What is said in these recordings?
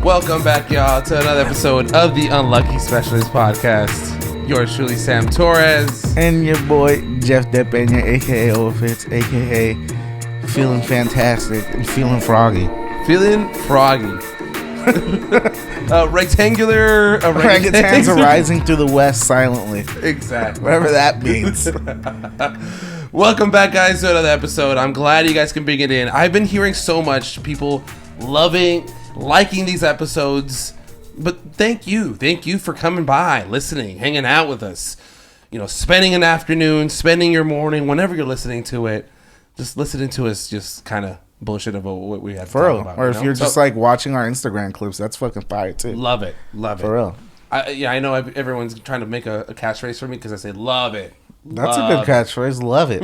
Welcome back, y'all, to another episode of the Unlucky Specialist Podcast. Yours truly, Sam Torres. And your boy, Jeff Depena, a.k.a. Overfits, a.k.a. feeling fantastic and feeling froggy. Feeling froggy. Rectangular. Orangutans are rising through the west silently. Exactly. Whatever that means. Welcome back, guys, to another episode. I'm glad you guys can bring it in. I've been hearing so much people liking these episodes. But thank you for coming by, listening, hanging out with us. You know, spending an afternoon, spending your morning, whenever you're listening to it, just listening to us, just kind of bullshit about what we have to talk about. Or if you're just like watching our Instagram clips, that's fucking fire too. Love it. For real. I know everyone's trying to make a catchphrase for me because I say love it. That's a good catchphrase. Love it.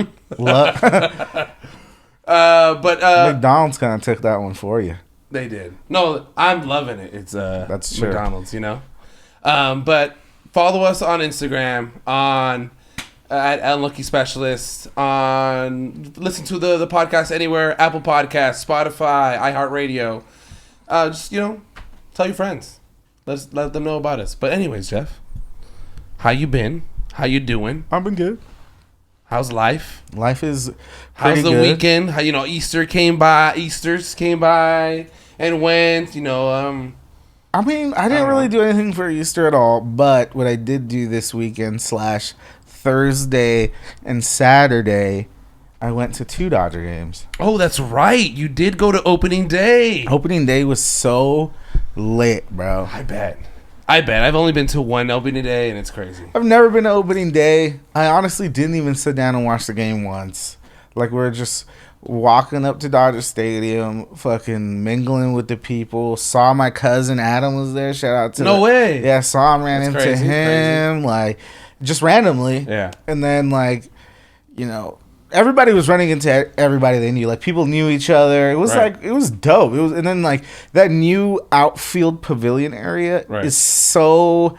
McDonald's kind of took that one for you. They did. No, I'm loving it. It's that's true. McDonald's, you know. But follow us on Instagram at Unlucky Specialist. Listen to the podcast anywhere: Apple Podcasts, Spotify, iHeartRadio. Just tell your friends. Let them know about us. But anyways, Jeff, how you been? How you doing? I've been good. How's life? Life is how's the good. weekend? How Easters came by and went. I mean, I didn't really do anything for Easter at all, but what I did do this weekend / Thursday and Saturday, I went to 2 Dodger games. Oh, that's right. You did go to opening day. Opening day was so lit, bro. I bet. I've only been to one opening day, and it's crazy. I've never been to opening day. I honestly didn't even sit down and watch the game once. Like, we're just walking up to Dodger Stadium, fucking mingling with the people. Saw my cousin Adam was there. Shout out to No way. Yeah, saw him, ran into him, like, just randomly. Yeah. And then, like, everybody was running into everybody they knew. Like, people knew each other. It was it was dope. And then, like, that new outfield pavilion area is so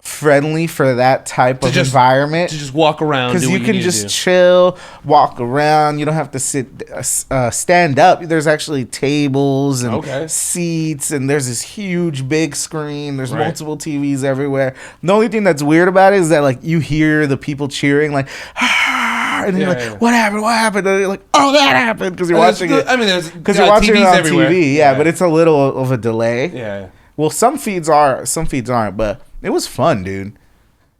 friendly for that type of environment. To just walk around. Because you can just chill, walk around. You don't have to stand up. There's actually tables and seats, and there's this huge big screen. There's multiple TVs everywhere. The only thing that's weird about it is that, like, you hear the people cheering, like, and then you're like, what happened? And you're like, oh, that happened, because you're watching it. I mean, there's because you're watching TVs it on everywhere. TV, but it's a little of a delay. Yeah. Well, some feeds are, some feeds aren't, but it was fun, dude.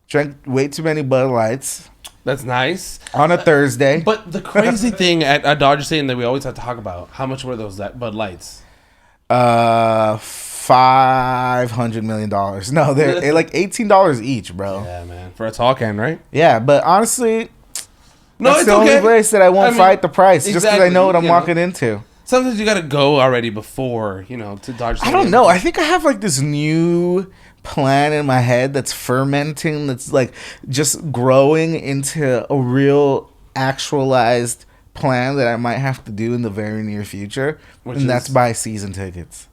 Drank way too many Bud Lights. That's nice. On a Thursday. But the crazy thing at Dodger Stadium that we always have to talk about, how much were those Bud Lights? $500 million. No, they're like $18 each, bro. Yeah, man. For a tall can, right? Yeah, but honestly, no, that's it's the only place that I won't fight the price, just because I know what I'm walking into. Sometimes you got to go already before, to Dodger Stadium. I don't know. I think I have like this new plan in my head that's fermenting, that's like just growing into a real actualized plan that I might have to do in the very near future. That's buy season tickets.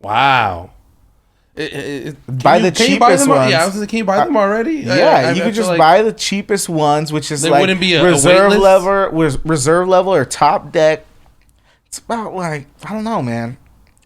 Wow. Buy the cheapest ones. Yeah, I was like, can you buy them already? Yeah, you could just buy the cheapest ones, which is like wouldn't be a reserve level or top deck. It's about like, I don't know, man.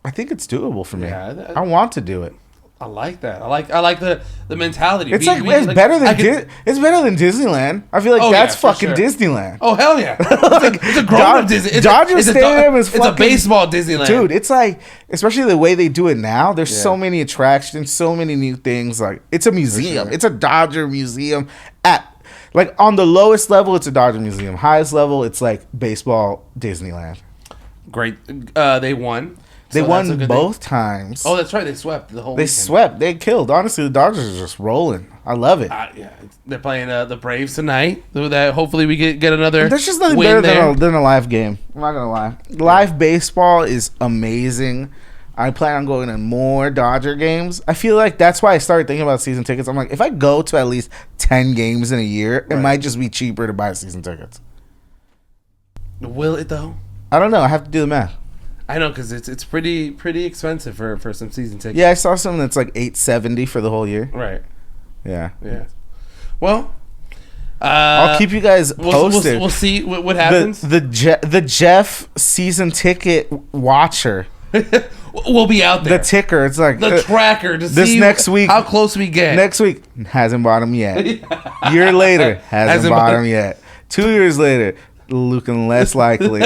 I think it's doable for me. Yeah, I want to do it. I like that. I like the mentality. It's it's better than it's better than Disneyland. I feel like that's fucking Disneyland. Oh hell yeah! It's a grown-up Disney. Dodger Stadium is fucking, it's a baseball Disneyland, dude. It's like, especially the way they do it now. There's so many attractions, so many new things. Like, it's a museum. Sure. It's a Dodger museum. On the lowest level, it's a Dodger museum. Highest level, it's like baseball Disneyland. Great. They won. They won both times. Oh, that's right. They swept the whole weekend. Swept. They killed. Honestly, the Dodgers are just rolling. I love it. Yeah, they're playing the Braves tonight. That hopefully we get another. There's just nothing better than a live game. I'm not gonna lie. Live baseball is amazing. I plan on going to more Dodger games. I feel like that's why I started thinking about season tickets. I'm like, if I go to at least 10 games in a year, it might just be cheaper to buy season tickets. Will it though? I don't know. I have to do the math. I know, because it's pretty expensive for some season tickets. Yeah, I saw something that's like $870 for the whole year. Right. Yeah. Well, I'll keep you guys posted. We'll see what happens. The Jeff season ticket watcher. we'll be out there. The ticker. It's like the tracker to this see next week, how close we get. Next week hasn't bought him yet. Year later hasn't bought him yet. 2 years later, looking less likely.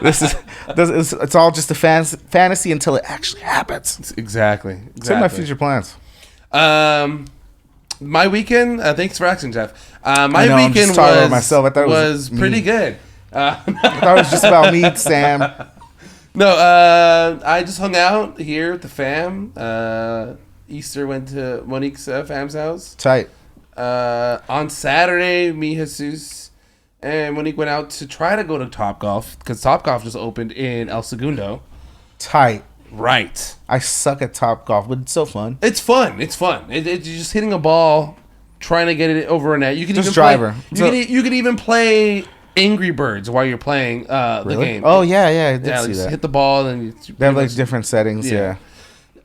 It's all just a fantasy until it actually happens. Exactly. What's in my future plans? My weekend. Thanks for asking, Jeff. My weekend was pretty good. I thought it was just about me, Sam. No, I just hung out here with the fam. Easter went to Monique's fam's house. Tight. On Saturday, me, Jesus, and Monique went out to try to go to Topgolf because Topgolf just opened in El Segundo. Tight. Right. I suck at Topgolf, but it's so fun. It's fun. You're just hitting a ball, trying to get it over a net. You can just even driver. You can even play Angry Birds while you're playing the game. Oh yeah, I did see that. Hit the ball and they have like different settings. Yeah.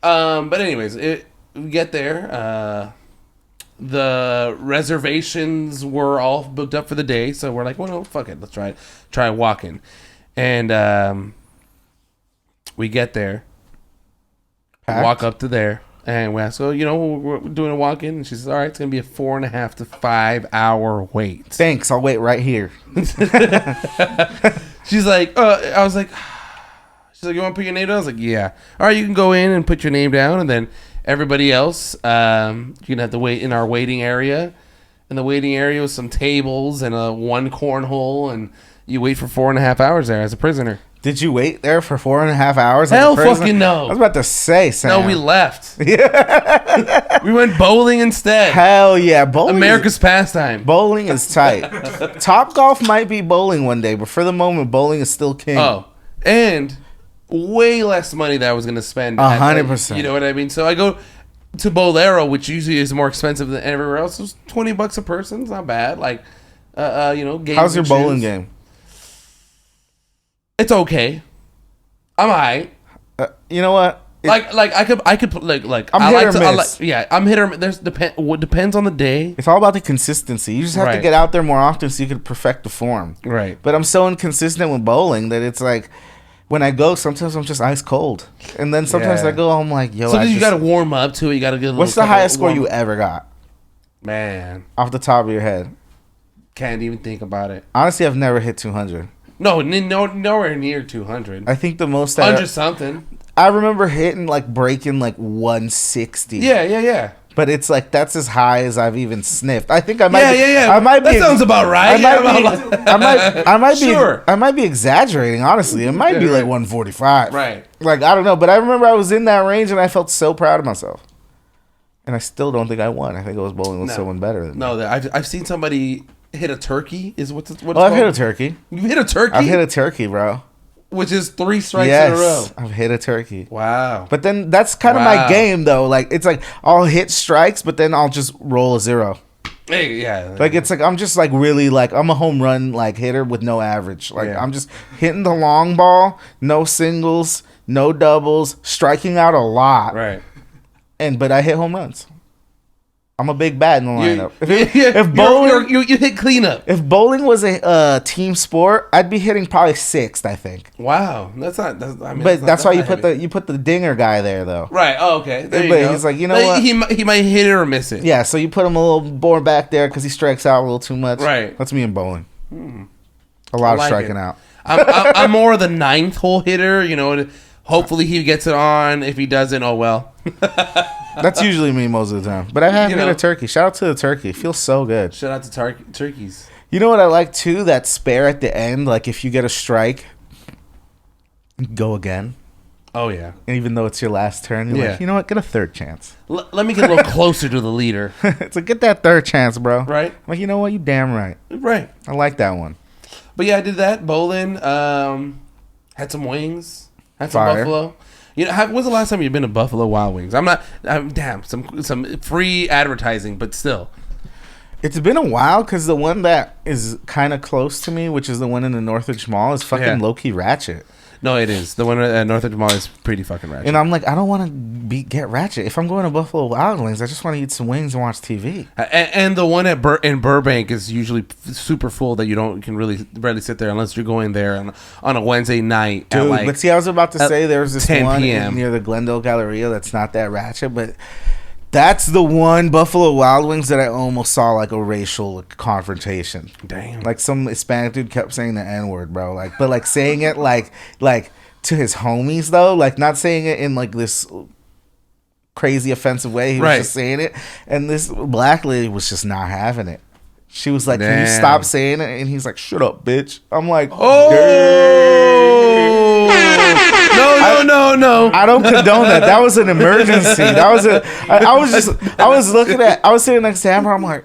But anyways, we get there. The reservations were all booked up for the day, so we're like, well, no, fuck it, let's try walking, and we get there, walk up to there, and we ask, we're doing a walk-in, and she says, all right, it's gonna be a 4.5 to 5 hour wait. Thanks, I'll wait right here. She's like, I was like, she's like, you want to put your name down? I was like, yeah. All right, you can go in and put your name down, and then everybody else, you're gonna have to wait in our waiting area. In the waiting area with some tables and one cornhole, and you wait for 4.5 hours there as a prisoner. Did you wait there for 4.5 hours? Hell fucking no. I was about to say, Sam. No, we left. Yeah. We went bowling instead. Hell yeah. America's pastime. Bowling is tight. Topgolf might be bowling one day, but for the moment, bowling is still king. Oh, and way less money that I was going to spend. 100%. You know what I mean? So I go to Bolero, which usually is more expensive than everywhere else. It was $20 a person. It's not bad. Like, games. How's your bowling game? It's okay. I'm alright. You know what? I could I'm hit or miss. I'm hit or miss. What depends on the day. It's all about the consistency. You just have to get out there more often so you can perfect the form. Right. But I'm so inconsistent with bowling that it's like when I go, sometimes I'm just ice cold, and then sometimes I go, I'm like, yo. Sometimes you got to warm up to it. You got to get. What's the highest score you ever got? Man, off the top of your head, can't even think about it. Honestly, I've never hit 200. No, nowhere near 200. I think the most 100 something. I remember breaking 160. Yeah. But it's like that's as high as I've even sniffed. I think I might. Yeah. I might be. That sounds about right. I might be exaggerating. Honestly, it might be like 145. Right. Like I don't know, but I remember I was in that range and I felt so proud of myself. And I still don't think I won. I think I was bowling with someone better than me. I've seen somebody hit a turkey. I've hit a turkey. You hit a turkey? I've hit a turkey, bro. Which is 3 strikes in a row. I've hit a turkey. Wow. But then that's kind of my game, though. Like it's like I'll hit strikes, but then I'll just roll a 0. Hey, yeah. Like it's like I'm just like really like I'm a home run hitter with no average. Like I'm just hitting the long ball, no singles, no doubles, striking out a lot. Right. But I hit home runs. I'm a big bat in the lineup. If bowling, you hit cleanup. If bowling was a team sport, I'd be hitting probably 6th. I think. Wow, that's why you put the dinger guy there though. Right. Oh, okay. There you go. He's like, you know what? He might hit it or miss it. Yeah. So you put him a little more back there because he strikes out a little too much. Right. That's me in bowling. A lot of striking out. I'm more of the 9th hole hitter. You know, hopefully he gets it on. If he doesn't, oh well. That's usually me most of the time. But I have hit a turkey. Shout out to the turkey. It feels so good. Shout out to turkeys. You know what I like too? That spare at the end. Like if you get a strike, go again. Oh yeah. And even though it's your last turn, you're like, you know what? Get a third chance. Let me get a little closer to the leader. It's like get that third chance, bro. Right. I'm like, you know what? You damn right. Right. I like that one. But yeah, I did that bowling. Had some wings. Had some buffalo. You know, when's the last time you've been to Buffalo Wild Wings? Some free advertising, but still. It's been a while because the one that is kind of close to me, which is the one in the Northridge Mall, is fucking low-key ratchet. No, it is. The one at North Edge Mall is pretty fucking ratchet. And I'm like, I don't want to get ratchet. If I'm going to Buffalo Wild Wings, I just want to eat some wings and watch TV. And the one in Burbank is usually super full that you can really barely sit there unless you're going there on a Wednesday night. Dude, but see, I was about to say there's this 10 one p.m. near the Glendale Galleria that's not that ratchet, but that's the one Buffalo Wild Wings that I almost saw like a racial confrontation. Damn. Like some Hispanic dude kept saying the N-word, bro. But saying it like to his homies though, like not saying it in like this crazy offensive way. He was just saying it, and this black lady was just not having it. She was like, "Can you stop saying it?" And he's like, "Shut up, bitch." I'm like, "Oh, no. I don't condone that. That was an emergency. I was sitting next to Amber. I'm like,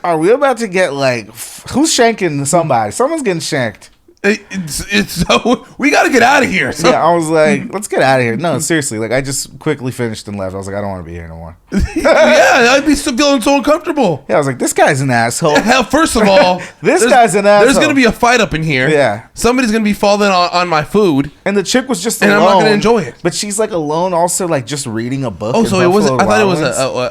are we about to get like, who's shanking somebody? Someone's getting shanked. It's so we got to get out of here. So. Yeah, I was like, let's get out of here. No, seriously, like I just quickly finished and left. I was like, I don't want to be here no more. Yeah, I'd be feeling so uncomfortable. Yeah, I was like, this guy's an asshole. Hell, first of all, this guy's an asshole. There's gonna be a fight up in here. Yeah, somebody's gonna be falling on my food, and the chick was just alone. And I'm not gonna enjoy it. But she's like alone, also like just reading a book. Oh, so it was? I thought it was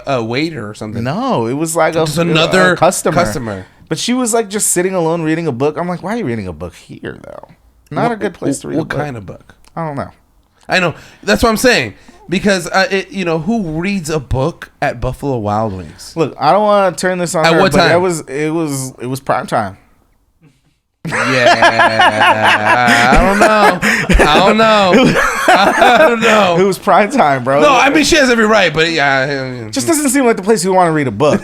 a waiter or something. No, it was like another customer. But she was like just sitting alone reading a book. I'm like, why are you reading a book here though? Not a good place to read a book. What kind of book? I don't know. I know. That's what I'm saying. Because, who reads a book at Buffalo Wild Wings? Look, I don't want to turn this on at her, what but time? It was prime time. Yeah. I don't know. It was prime time, bro. No, I mean, she has every right, but yeah. Just doesn't seem like the place you want to read a book.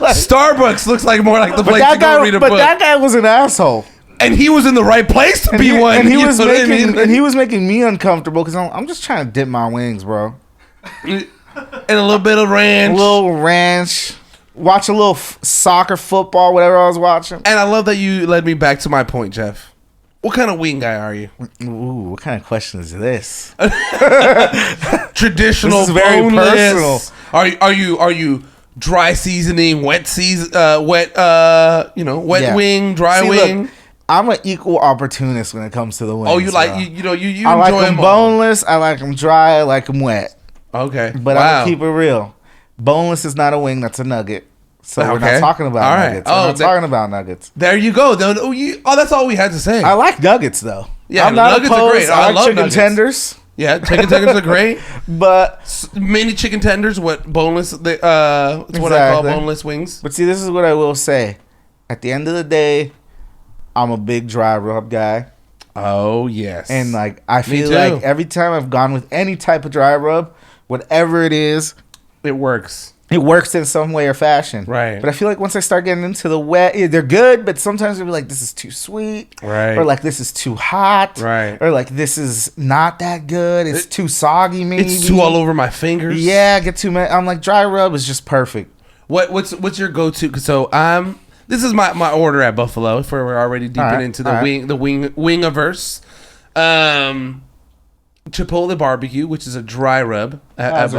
Starbucks looks like more like the place you go read a book. But that guy was an asshole. And he was in the right place to be one. And he was making me uncomfortable because I'm just trying to dip my wings, bro. And a little bit of ranch. A little ranch. Watch a little soccer, football, whatever I was watching. And I love that you led me back to my point, Jeff. What kind of wing guy are you? Ooh, what kind of question is this? Traditional, this is very boneless. personal. Are you dry seasoning, wet wing, dry wing? Look, I'm an equal opportunist when it comes to the wings. Oh, you like bro. you I enjoy like them boneless. All. I like them dry. I like them wet. Okay, but I'm gonna keep it real. Boneless is not a wing. That's a nugget. So we're not talking about nuggets. We're not talking about nuggets. There you go. That's all we had to say. I like nuggets though. Yeah, I'm not nuggets opposed. are great. I like chicken nuggets. tenders. Yeah, chicken tenders are great. But mini chicken tenders, boneless? It's what I call boneless wings. But see, this is what I will say. At the end of the day, I'm a big dry rub guy. Oh yes. And like I feel like every time I've gone with any type of dry rub, whatever it is, it works. It works in some way or fashion. Right. But I feel like once I start getting into the wet, they're good, but sometimes they'll be like, this is too sweet. Right. Or like, this is too hot. Right. Or like, this is not that good. It's too soggy, maybe. It's too all over my fingers. Yeah, get too many. I'm like, dry rub is just perfect. What's your go-to? So this is my order at Buffalo. If we're already deep into the wing-averse. Chipotle barbecue, which is a dry rub at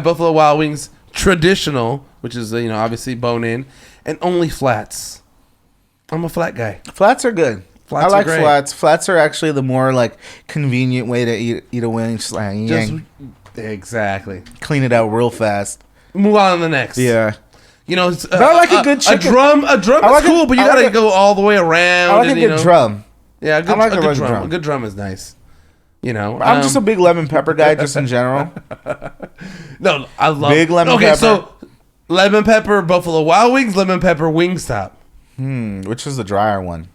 Buffalo Wild Wings. Traditional, which is obviously bone in, and only flats. I'm a flat guy. Flats are good. Flats I like are great. flats. Flats are actually the more like convenient way to eat a wing. Just like exactly. Clean it out real fast. Move on to the next. Yeah. But I like a good chicken. A drum is cool, but you gotta go all the way around. I like a good drum. Yeah, a good drum. A good drum is nice. I'm just a big lemon pepper guy, just in general. No, I love big lemon pepper. Okay, so lemon pepper Buffalo Wild Wings, lemon pepper Wingstop. Which is the drier one?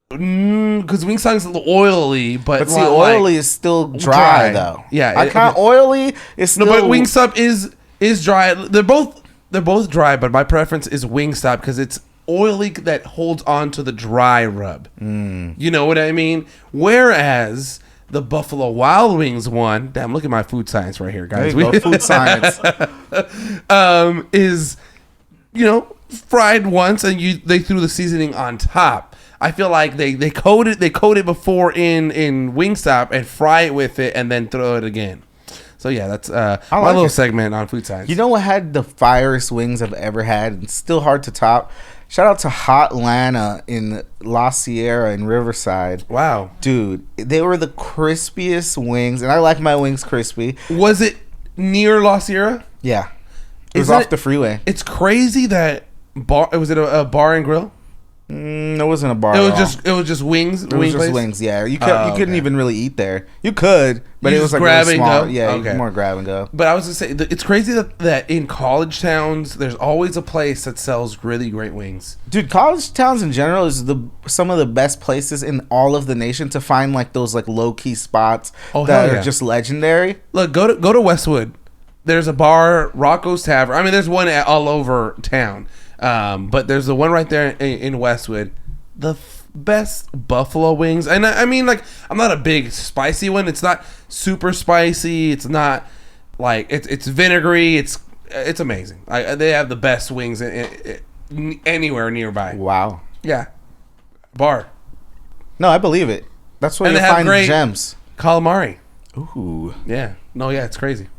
Because Wingstop is a little oily, but see, oily is still dry though. Yeah, I can't. Oily is still. No, but Wingstop is dry. They're both dry, but my preference is Wingstop because it's oily that holds on to the dry rub. You know what I mean? Whereas the Buffalo Wild Wings one, damn, look at my food science right here, guys. There you go, food science. Is fried once and they threw the seasoning on top. I feel like they coat it before in Wingstop and fry it with it and then throw it again. So yeah, that's my little segment on food science. You know what had the fieriest wings I've ever had, and still hard to top? Shout out to Hot Lana in La Sierra in Riverside. Wow. Dude, they were the crispiest wings, and I like my wings crispy. Was it near La Sierra? Yeah. It was off the freeway. It's crazy that was it a bar and grill? It wasn't a bar. It was just wings. It was just wings. Yeah, you couldn't even really eat there. You could, but it was like grab really and small. go? Yeah, Okay. more grab and go. But I was gonna say it's crazy that in college towns there's always a place that sells really great wings. Dude, college towns in general is some of the best places in all of the nation to find like those like low key spots that are just legendary. Look, go to Westwood. There's a bar, Rocco's Tavern. I mean, there's one all over town. But there's the one right there in Westwood. The best buffalo wings. And I mean, like, I'm not a big spicy one. It's not super spicy. It's not like it's vinegary. It's amazing. They have the best wings anywhere nearby. Wow. Yeah. Bar. No, I believe it. That's where you find gems. Calamari. Ooh. Yeah. No, yeah, it's crazy.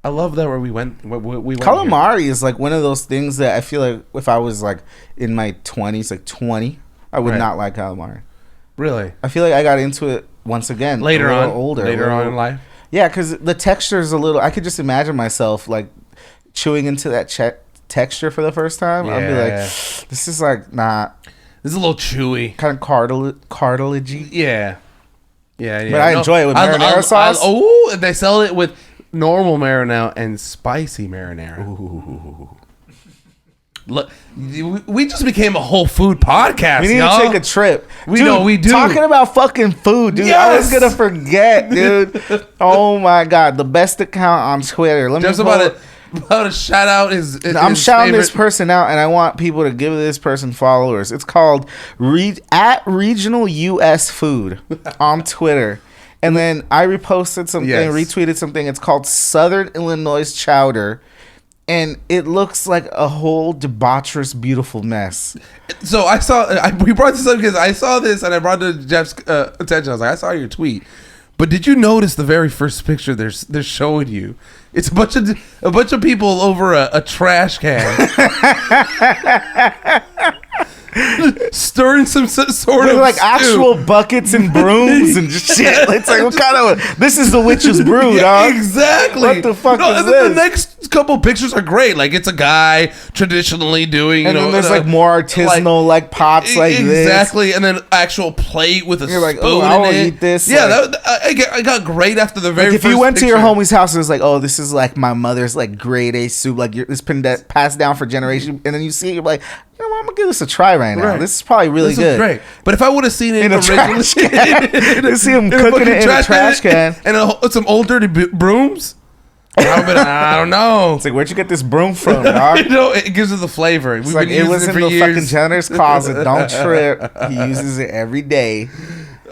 I love that where we went. Calamari is like one of those things that I feel like if I was like in my 20s, like 20, I would not like calamari. Really? I feel like I got into it once again later on in life. Yeah, because the texture is a little. I could just imagine myself like chewing into that texture for the first time. I'd be like, this is like not. This is a little chewy, kind of cartilagey. Yeah. But I enjoy it with marinara sauce. They sell it with normal marinara and spicy marinara. Ooh. Look, we just became a whole food podcast. We need to take a trip. We do. Talking about fucking food, dude. Yes! I was gonna forget, dude. Oh my god, the best account on Twitter. Let me about to shout out I'm shouting this person out, and I want people to give this person followers. It's called at Regional US Food on Twitter. And then I reposted something, retweeted something. It's called Southern Illinois Chowder. And it looks like a whole debaucherous, beautiful mess. So we brought this up because I saw this and I brought it to Jeff's attention. I was like, I saw your tweet. But did you notice the very first picture they're showing you? It's a bunch of people over a trash can. Stirring some sort of like stew. Actual buckets and brooms and just shit. It's like, what kind of this is the witch's brew, dog? Exactly. What the fuck is this? The next couple pictures are great. Like it's a guy traditionally doing, and then there's like more artisanal like pots like this. Exactly, and then actual plate with a spoon like, I will eat this. Yeah, like, I got great after the very. Like if first you went picture. to your homie's house and it's like, oh, this is like my mother's like grade A soup, like it's been passed down for generations, and then you see it, you're like, you know what, I'm gonna give this a try right now. This is probably really good. Is great. But if I would have seen it in a trash can, you see him cooking it in a trash can and some old dirty brooms. I don't know. It's like, where'd you get this broom from, dog? It gives it the flavor. It's like, it was in the fucking janitor's closet. Don't trip. He uses it every day.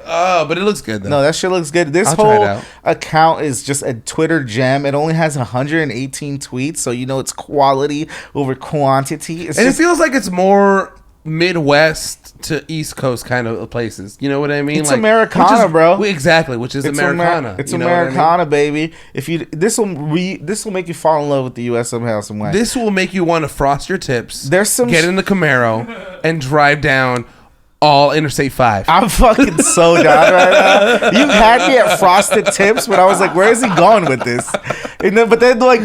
But it looks good though. No, that shit looks good. This whole account is just a Twitter gem. It only has 118 tweets, so you know it's quality over quantity. It feels like it's more Midwest to East Coast kind of places. You know what I mean? It's like, Americana, bro. Exactly, which is Americana. It's Americana, baby. If you this will make you fall in love with the U.S. somehow, some way. This will make you want to frost your tips. Get in the Camaro and drive down all Interstate 5. I'm fucking so down right now. You had me at frosted tips, but I was like, where is he going with this? And then, but then like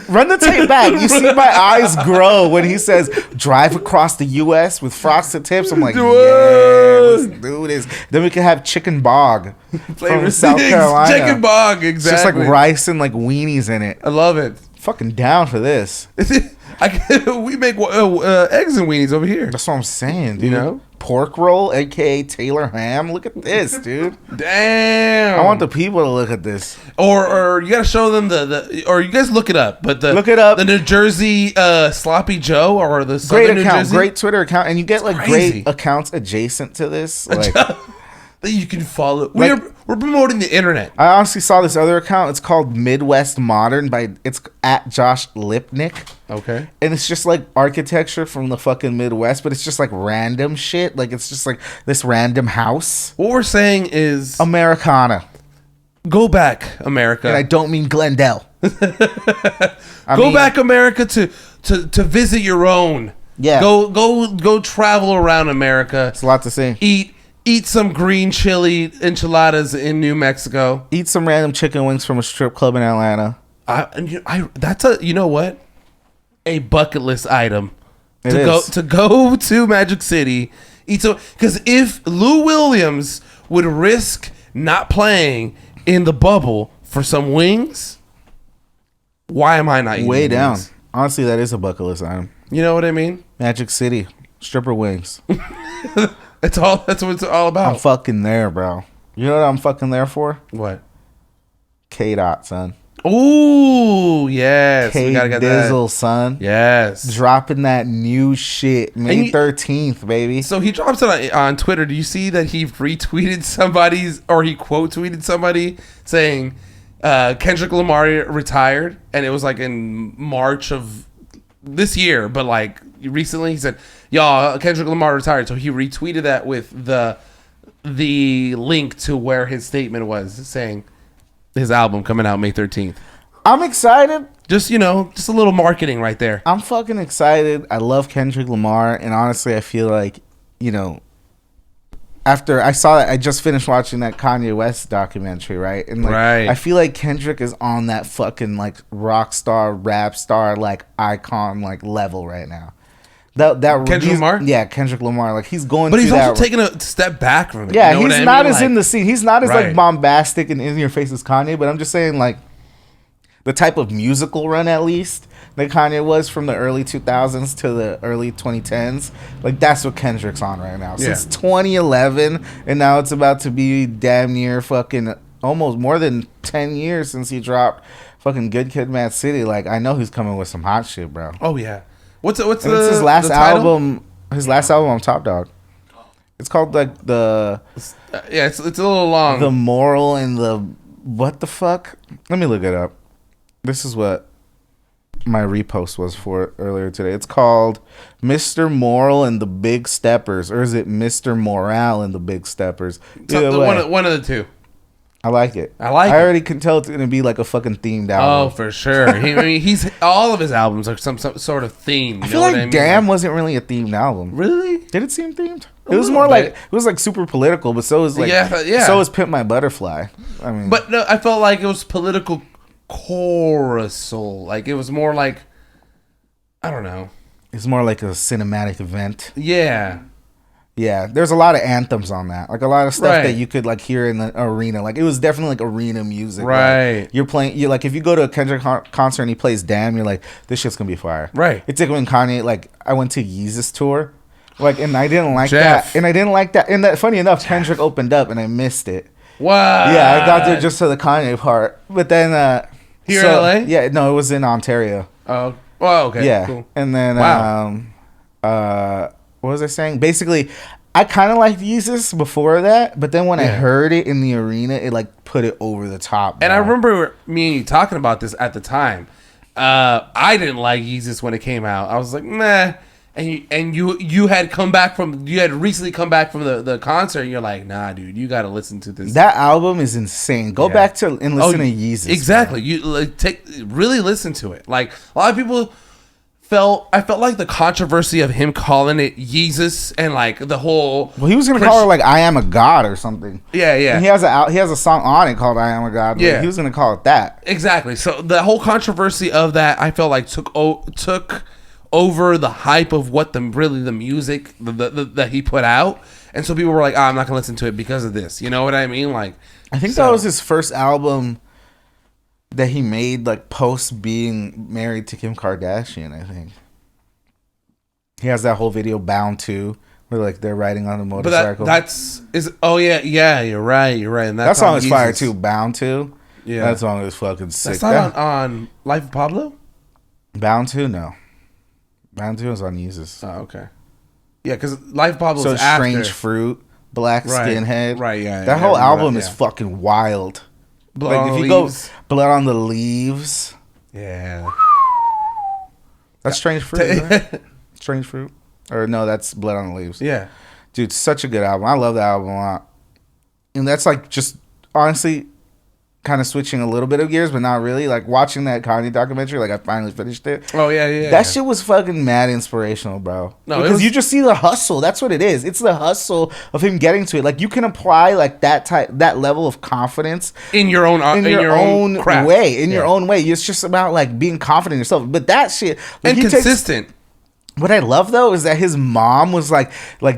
run the tape back. You see my eyes grow when he says drive across the U.S. with frosted tips. I'm like, yeah, let's do this. Then we can have chicken bog from South Carolina. Chicken bog, exactly. It's just like rice and like weenies in it. I love it. Fucking down for this. We make eggs and weenies over here. That's what I'm saying, dude. You know? Pork roll, aka Taylor ham. Look at this, dude. Damn. I want the people to look at this. Or you gotta show them or you guys look it up. But the New Jersey Sloppy Joe or the Southern great account, New Jersey. great Twitter account, and you get like great accounts adjacent to this. Like that you can follow. We're promoting the internet. I honestly saw this other account. It's called Midwest Modern it's at Josh Lipnick. Okay. And it's just like architecture from the fucking Midwest, but it's just like random shit. Like it's just like this random house. What we're saying is Americana. Go back, America. And I don't mean Glendale. Go back, America, to visit your own. Yeah. Go travel around America. It's a lot to see. Eat some green chili enchiladas in New Mexico. Eat some random chicken wings from a strip club in Atlanta. That's you know what? A bucket list item. To go to Magic City. Because if Lou Williams would risk not playing in the bubble for some wings, why am I not eating way wings? Down? Honestly, that is a bucket list item. You know what I mean? Magic City, stripper wings. That's what it's all about. I'm fucking there, bro. You know what I'm fucking there for? What? K-Dot, son. Ooh, yes. We gotta get Dizzle, son. Yes. Dropping that new shit. May 13th, baby. So he drops it on Twitter. Do you see that he retweeted somebody's, or he quote tweeted somebody saying Kendrick Lamar retired? And it was like in March of this year, but like recently he said, y'all, Kendrick Lamar retired. So he retweeted that with the link to where his statement was, saying his album coming out May 13th. I'm excited. Just a little marketing right there. I'm fucking excited. I love Kendrick Lamar, and honestly, I feel like, after I saw that, I just finished watching that Kanye West documentary, right? And right. I feel like Kendrick is on that fucking like rock star, rap star, like icon, like level right now. That Kendrick Lamar? Yeah, Kendrick Lamar. Like he's going, but he's also taking a step back from it. Yeah, he's not as in the scene. He's not as like bombastic and in your face as Kanye. But I'm just saying, like the type of musical run, at least that Kanye was from the early 2000s to the early 2010s. Like that's what Kendrick's on right now. Since 2011, and now it's about to be damn near fucking almost more than 10 years since he dropped fucking Good Kid, Mad City. Like I know he's coming with some hot shit, bro. Oh yeah. It's his last album. His last album on Top Dog. It's called like it's a little long. The Moral and the what the fuck? Let me look it up. This is what my repost was for earlier today. It's called Mr. Moral and the Big Steppers, or is it Mr. Morale and the Big Steppers? One of the two. I like it. I already can tell it's gonna be like a fucking themed album. Oh, for sure. He's all of his albums are some sort of theme. I feel like Damn wasn't really a themed album. Really? Did it seem themed? It was more like super political, but so was like so was Pimp My Butterfly. I mean, but no, I felt like it was political chorusal. Like it was more like, I don't know. It's more like a cinematic event. Yeah. Yeah, there's a lot of anthems on that. Like a lot of stuff that you could like hear in the arena. Like it was definitely like arena music. Right. Like, you're like if you go to a Kendrick concert and he plays Damn, you're like, this shit's gonna be fire. Right. It's like when Kanye, like I went to Yeezus tour, like, and I didn't like that. And I didn't like that. And that funny enough, Kendrick opened up and I missed it. Wow. Yeah, I got there just to the Kanye part. But then here in LA? Yeah, no, it was in Ontario. Oh. Well, okay. Yeah. Cool. And then what was I saying? Basically, I kind of liked Yeezus before that, but then when I heard it in the arena, it like put it over the top. And I remember me and you talking about this at the time. I didn't like Yeezus when it came out. I was like, meh. And you had recently come back from the concert, and you're like, nah, dude, you got to listen to this. That album is insane. Go back to and listen to Yeezus. Exactly. Man. You really listen to it. Like a lot of people. I felt like the controversy of him calling it Yeezus and like the whole. Well, he was gonna call it like "I Am a God" or something. Yeah, yeah. And he has a song on it called "I Am a God." Yeah, he was gonna call it that. Exactly. So the whole controversy of that, I felt like took over the hype of what the music that he put out, and so people were like, I'm not gonna listen to it because of this. You know what I mean? Like, I think that was his first album that he made like post being married to Kim Kardashian. I think he has that whole video "Bound To" where like they're riding on a motorcycle. You're right. And that song is fire too. "Bound To." Yeah, that song is fucking sick. That's not on Life of Pablo. "Bound To," no. "Bound To" is on Yeezus. Oh, okay. Yeah, because Life of Pablo is after. Strange Fruit, Black Skinhead. Right. Yeah. That whole album is fucking wild. Like if you go Blood on the Leaves. Yeah. That's Strange Fruit, isn't it? Strange Fruit? Or no, that's Blood on the Leaves. Yeah. Dude, such a good album. I love that album a lot. And that's like just honestly kind of switching a little bit of gears, but not really. Like watching that Kanye documentary, like I finally finished it. Oh yeah. That shit was fucking mad inspirational, bro. No, because you just see the hustle. That's what it is. It's the hustle of him getting to it. Like you can apply like that level of confidence in your own craft. way. In your own way. It's just about like being confident in yourself. But that shit, like, and consistent. What I love though is that his mom was like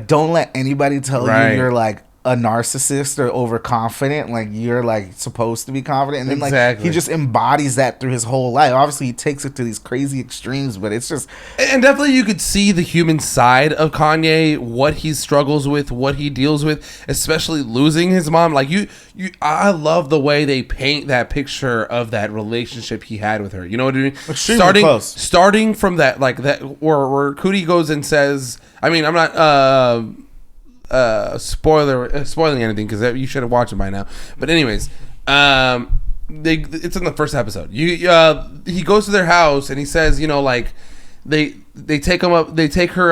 don't let anybody tell you you're like a narcissist or overconfident. Like you're like supposed to be confident, and then like he just embodies that through his whole life. Obviously he takes it to these crazy extremes, but it's just, and definitely you could see the human side of Kanye, what he struggles with, what he deals with, especially losing his mom. Like I love the way they paint that picture of that relationship he had with her. You know what I mean? Starting from that, like that where Cootie goes and says, I mean, I'm not spoiling anything because you should have watched it by now. But anyways, it's in the first episode. He goes to their house and he says, you know, like they take her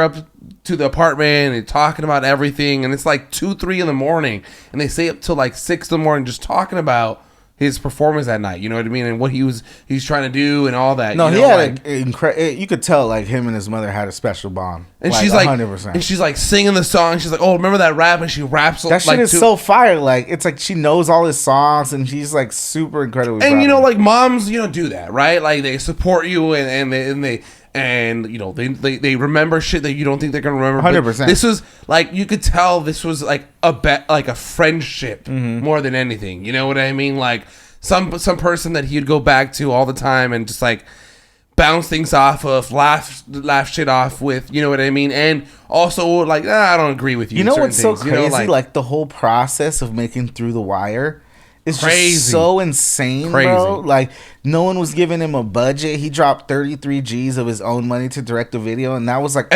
up to the apartment and they're talking about everything, and it's like 2-3 in the morning, and they stay up till like 6 in the morning just talking about his performance that night, you know what I mean, and what he's trying to do and all that. No, you he know, had you could tell like him and his mother had a special bond. And like, she's like 100%. And she's like singing the song. She's like, oh, remember that rap? And she raps. That shit is so fire. Like it's like she knows all his songs, and she's like super incredibly. And you know, like moms, you know, do that, right? Like they support you, and you know they remember shit that you don't think they're gonna remember. 100%. This was like, you could tell this was like a friendship more than anything. You know what I mean? Like some person that he'd go back to all the time and just like bounce things off of, laugh shit off with. You know what I mean? And also like, I don't agree with you. You know what's so crazy? You know, like the whole process of making Through the Wire. It's just so insane, bro. Like, no one was giving him a budget. He dropped 33 G's of his own money to direct the video, and that was like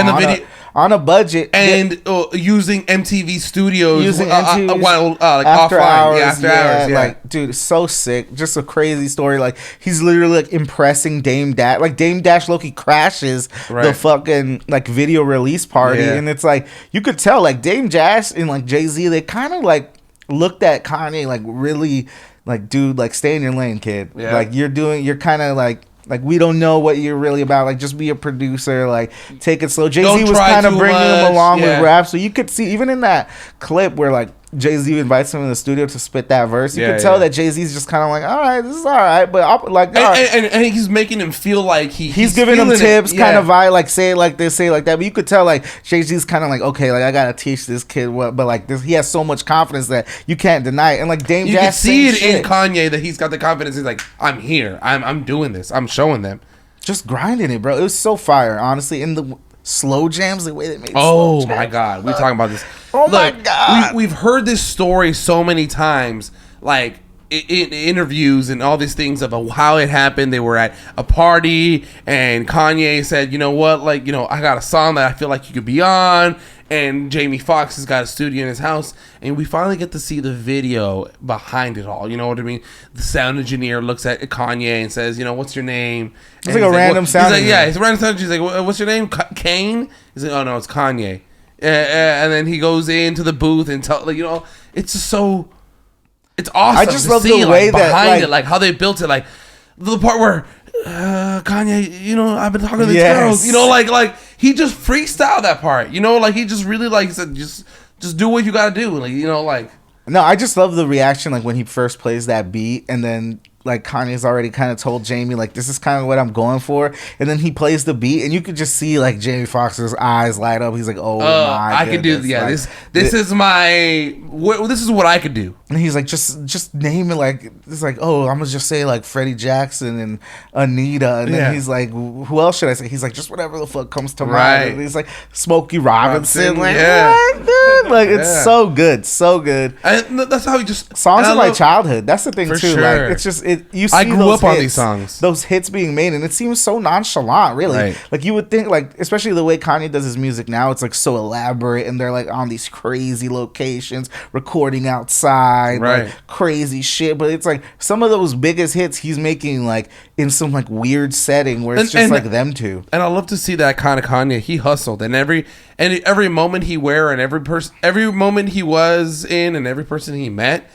on a budget. And using MTV Studios while like after offline. Hours, after hours. Like, dude, it's so sick. Just a crazy story. Like, he's literally like impressing Dame Dash. Like, Dame Dash Loki crashes the fucking like video release party, and it's like, you could tell like Dame Dash and like Jay-Z, they kind of like looked at Kanye like really like, dude, like stay in your lane, kid. Like you're kind of like we don't know what you're really about. Like just be a producer. Like take it slow. Jay-Z was kind of bringing him along with rap, so you could see even in that clip where like Jay-Z invites him in the studio to spit that verse. You could tell that Jay-Z's just kind of like, all right, this is all right, but I'll, like, and he's making him feel like he's giving him tips, kind of vibe, like say it like this, say it like that. But you could tell like Jay-Z's kind of like, okay, like I gotta teach this kid what, but like this, he has so much confidence that you can't deny it. And like Dame you Dash, can see it in Kanye that he's got the confidence. He's like, I'm here, I'm doing this, I'm showing them, just grinding it, bro. It was so fire, honestly. In the slow jams, the way they made. Oh my god, we're talking about this. Oh my god, we've heard this story so many times, like in interviews and all these things of how it happened. They were at a party and Kanye said, you know what, like, you know, I got a song that I feel like you could be on. And Jamie Foxx has got a studio in his house, and we finally get to see the video behind it all. You know what I mean? The sound engineer looks at Kanye and says, you know, what's your name? It's like a random sound engineer. Yeah, it's a random sound engineer. He's like, what's your name? Kane? He's like, oh no, it's Kanye. And then he goes into the booth and tell, like, you know, it's just so, it's awesome. I just to love see, the way like, behind that, it, like how they built it, like the part where Kanye, you know, I've been talking to these girls, you know, like he just freestyled that part, you know, like he just really like said, just do what you gotta do, like, you know, like. No, I just love the reaction, like when he first plays that beat, and then like Kanye's already kind of told Jamie like, this is kind of what I'm going for, and then he plays the beat, and you could just see like Jamie Foxx's eyes light up. He's like, oh my, I could do, like, this is this is what I could do. And he's like, just name it, like, it's like, oh, I'm gonna just say like Freddie Jackson and Anita, and then he's like, who else should I say? He's like, just whatever the fuck comes to mind. And he's like, Smokey Robinson, like, what, dude? Like, it's so good, so good. And that's how he just songs of my childhood. That's the thing too. Sure. Like, it's just you see I grew up on these songs, those hits being made, and it seems so nonchalant, really. Right. Like you would think, like especially the way Kanye does his music now, it's like so elaborate, and they're like on these crazy locations, recording outside, like crazy shit. But it's like some of those biggest hits he's making like in some like weird setting where it's just like them two. And I love to see that kind of Kanye. He hustled, and every moment he wear, and every moment he was in, and every person he met,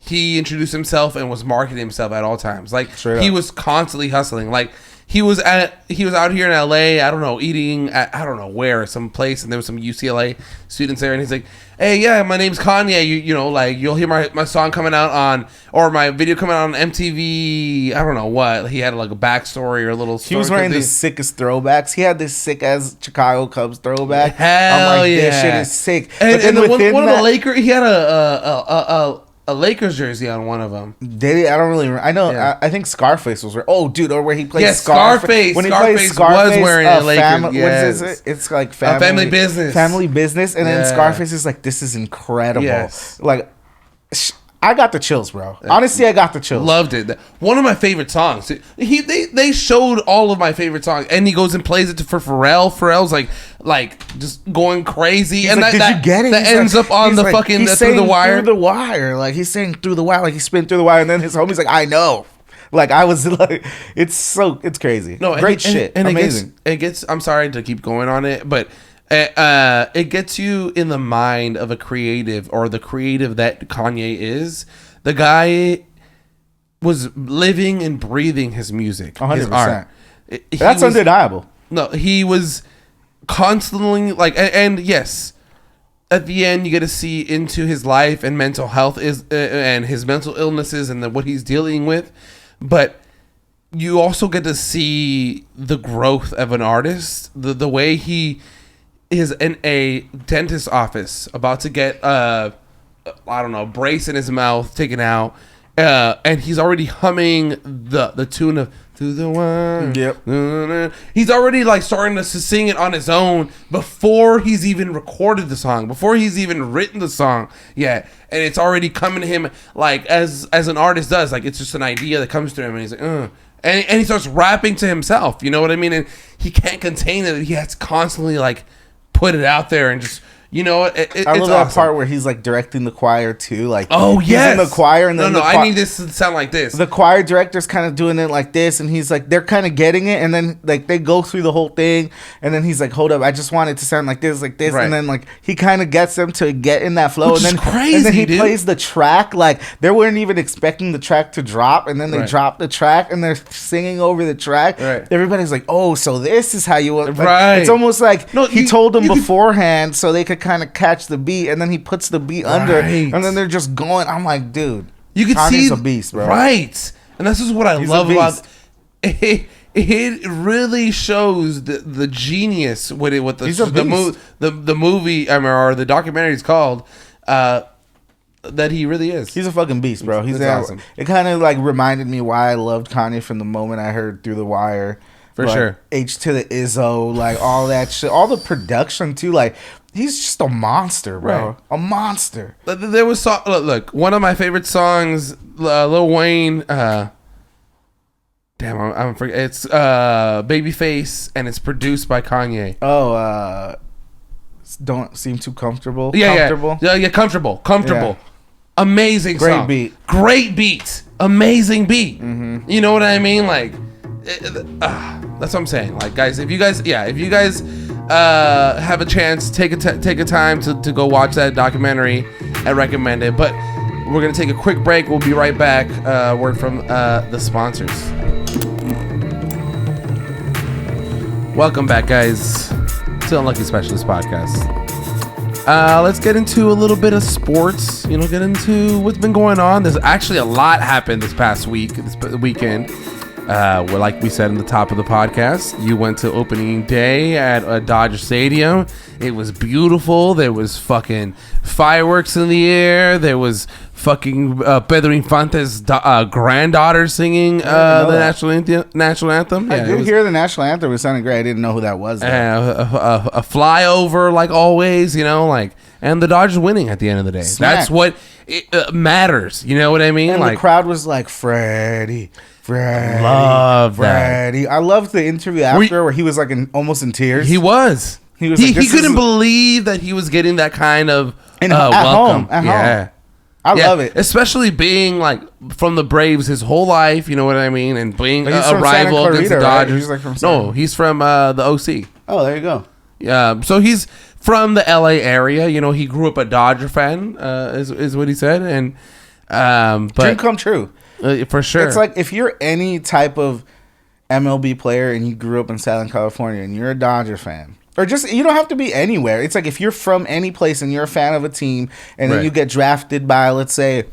he introduced himself and was marketing himself at all times. Like Straight he up. was constantly hustling. Like he was out here in LA, I don't know, eating at I don't know where, some place, and there was some UCLA students there, and he's like, "Hey, yeah, my name's Kanye. You know, like you'll hear my song coming out on, or my video coming out on MTV. I don't know what." He had like a backstory or a little story. He was wearing the sickest throwbacks. He had this sick as Chicago Cubs throwback. Hell I'm like, yeah, this shit is sick. And one of the Lakers, he had a Lakers jersey on one of them. Did he? I don't really. I know. Yeah. I think Scarface was. Oh, dude, or where he plays Scarface. When he Scarface plays Scarface, was wearing a Lakers. What is it? It's like Family Business. Family Business, and then Scarface is like, this is incredible. Yes. Like, I got the chills, bro. Honestly, I got the chills. Loved it. One of my favorite songs. They showed all of my favorite songs, and he goes and plays it for Pharrell. Pharrell's like just going crazy, He's and like, that did you get it? That ends up on the fucking Through the Wire. Through the Wire, like he's saying Through the Wire, like he spin Through the Wire, and then his homie's like, I know. Like I was like, it's crazy. No, great shit, and amazing. It gets. I'm sorry to keep going on it, but. It gets you in the mind of a creative, or the creative that Kanye is. The guy was living and breathing his music, 100%. His art. That's undeniable. No, he was constantly like, and yes, at the end you get to see into his life and mental health and his mental illnesses and what he's dealing with, but you also get to see the growth of an artist, the way he is in a dentist's office about to get I don't know, brace in his mouth taken out, and he's already humming the tune of Through the Wire. Yep. He's already like starting to sing it on his own before he's even recorded the song, before he's even written the song yet, and it's already coming to him like as an artist does. Like it's just an idea that comes to him, and he's like, and he starts rapping to himself. You know what I mean? And he can't contain it. He has to constantly like put it out there and just, you know, I love that part where he's like directing the choir too. Like, oh yes, he's in the choir, and then I need this to sound like this. The choir director's kind of doing it like this, and he's like, they're kind of getting it, and then like they go through the whole thing, and then he's like, hold up, I just want it to sound like this, right. And then like he kind of gets them to get in that flow, which and then is crazy, and then he dude. plays the track like they weren't even expecting the track to drop, and then they drop the track, and they're singing over the track. Right. Everybody's like, oh, so this is how you want. Like, right. It's almost like he told them beforehand so they could kind of catch the beat, and then he puts the beat under, and then they're just going. I'm like, dude, you can Kanye's see a beast, bro. Right, and this is what I love about it. It really shows the genius with it. What the movie or the documentary is called. That he really is. He's a fucking beast, bro. He's awesome. It kind of like reminded me why I loved Kanye from the moment I heard Through the Wire. For sure. H to the Izzo, like all that shit, all the production too. Like he's just a monster, bro. Right. A monster. There was look, one of my favorite songs, Lil Wayne. I'm forget. It's Babyface, and it's produced by Kanye. Oh, Don't Seem Too Comfortable. Yeah, Comfortable. Yeah. Amazing song. Great beat. Amazing beat. Mm-hmm. You know what I mean? Like, that's what I'm saying. Like, guys, if you guys have a chance, take a time to go watch that documentary. I recommend it. But we're gonna take a quick break. We'll be right back. Word from the sponsors. Welcome back, guys, to Unlucky Specialist Podcast. Let's get into a little bit of sports. You know, get into what's been going on. There's actually a lot happened this past weekend. Like we said in the top of the podcast, you went to opening day at Dodger Stadium. It was beautiful. There was fucking fireworks in the air. There was fucking Pedro Infante's granddaughter singing the national anthem. I did hear the national anthem. It sounded great. I didn't know who that was. A flyover, like always, you know, like, and the Dodgers winning at the end of the day. Smack. That's what matters. You know what I mean? And like, the crowd was like, Freddie. Love Freddie. I loved the interview after where he was like almost in tears. He was. He couldn't believe that he was getting that kind of welcome. At home. I love it. Especially being like from the Braves his whole life, you know what I mean? And being a rival against the Dodgers. Right? He's from the OC. Oh, there you go. Yeah, so he's from the LA area. You know, he grew up a Dodger fan, is what he said. And But dream come true. For sure. It's like if you're any type of MLB player and you grew up in Southern California and you're a Dodger fan, or just, you don't have to be anywhere. It's like if you're from any place and you're a fan of a team and then you get drafted by, let's say,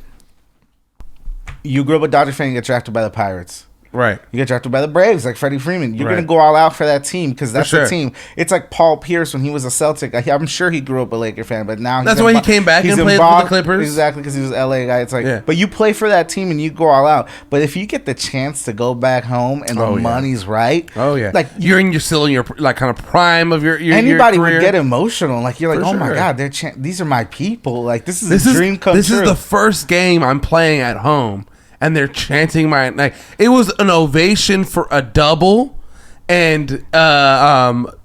you grew up a Dodger fan, you get drafted by the Pirates. Right. You get drafted by the Braves, like Freddie Freeman. You're going to go all out for that team because that's the team. It's like Paul Pierce when he was a Celtic. I'm sure he grew up a Laker fan, but now that's why he came back and played for the Clippers. Exactly, because he was an LA guy. It's like, but you play for that team and you go all out. But if you get the chance to go back home and the money's right, like you're still in your like kind of prime of your anybody your career. Would get emotional. Like you're like, oh my god, these are my people. Like this is a dream come true. This is the first game I'm playing at home. And they're chanting my like it was an ovation for a double, and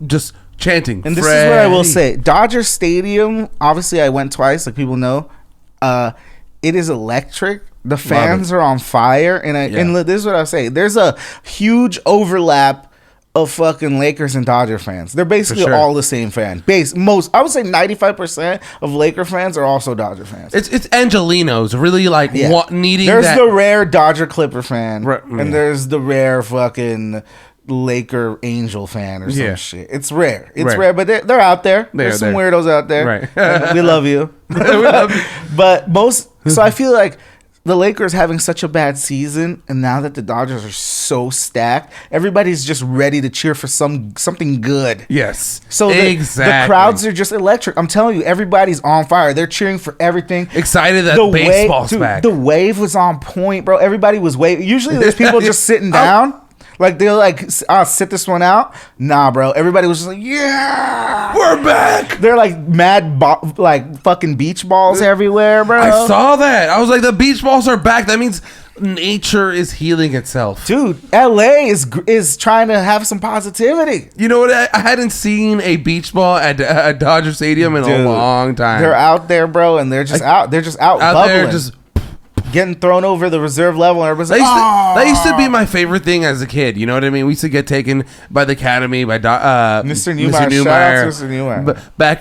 just chanting. And this is what I will say: Dodger Stadium. Obviously, I went twice, like people know. It is electric. The fans are on fire, and this is what I say: there's a huge overlap of fucking Lakers and Dodger fans. They're basically all the same fan. I would say 95% of Laker fans are also Dodger fans. It's Angelinos really like needing. There's the rare Dodger Clipper fan, and there's the rare fucking Laker Angel fan or some shit. It's rare. It's rare, but they're out there. There's some weirdos out there. Right. We love you. We love you. But so I feel like the Lakers having such a bad season, and now that the Dodgers are so stacked, everybody's just ready to cheer for something good. Yes. So the crowds are just electric. I'm telling you, everybody's on fire. They're cheering for everything. Excited that baseball's back. The wave was on point, bro. Everybody was waving. Usually there's people just sitting down. Like, they're like, sit this one out. Nah, bro. Everybody was just like, yeah, we're back. They're like mad, like fucking beach balls everywhere, bro. I saw that. I was like, the beach balls are back. That means nature is healing itself. Dude, LA is trying to have some positivity. You know what? I hadn't seen a beach ball at Dodger Stadium in a long time. They're out there, bro, and they're just out. They're just out bubbling. There, just getting thrown over the reserve level, and everybody's like, that used to be my favorite thing as a kid. You know what I mean? We used to get taken by the Academy by Mr. Newmeyer. Shout out to Mr. Newmeyer. Back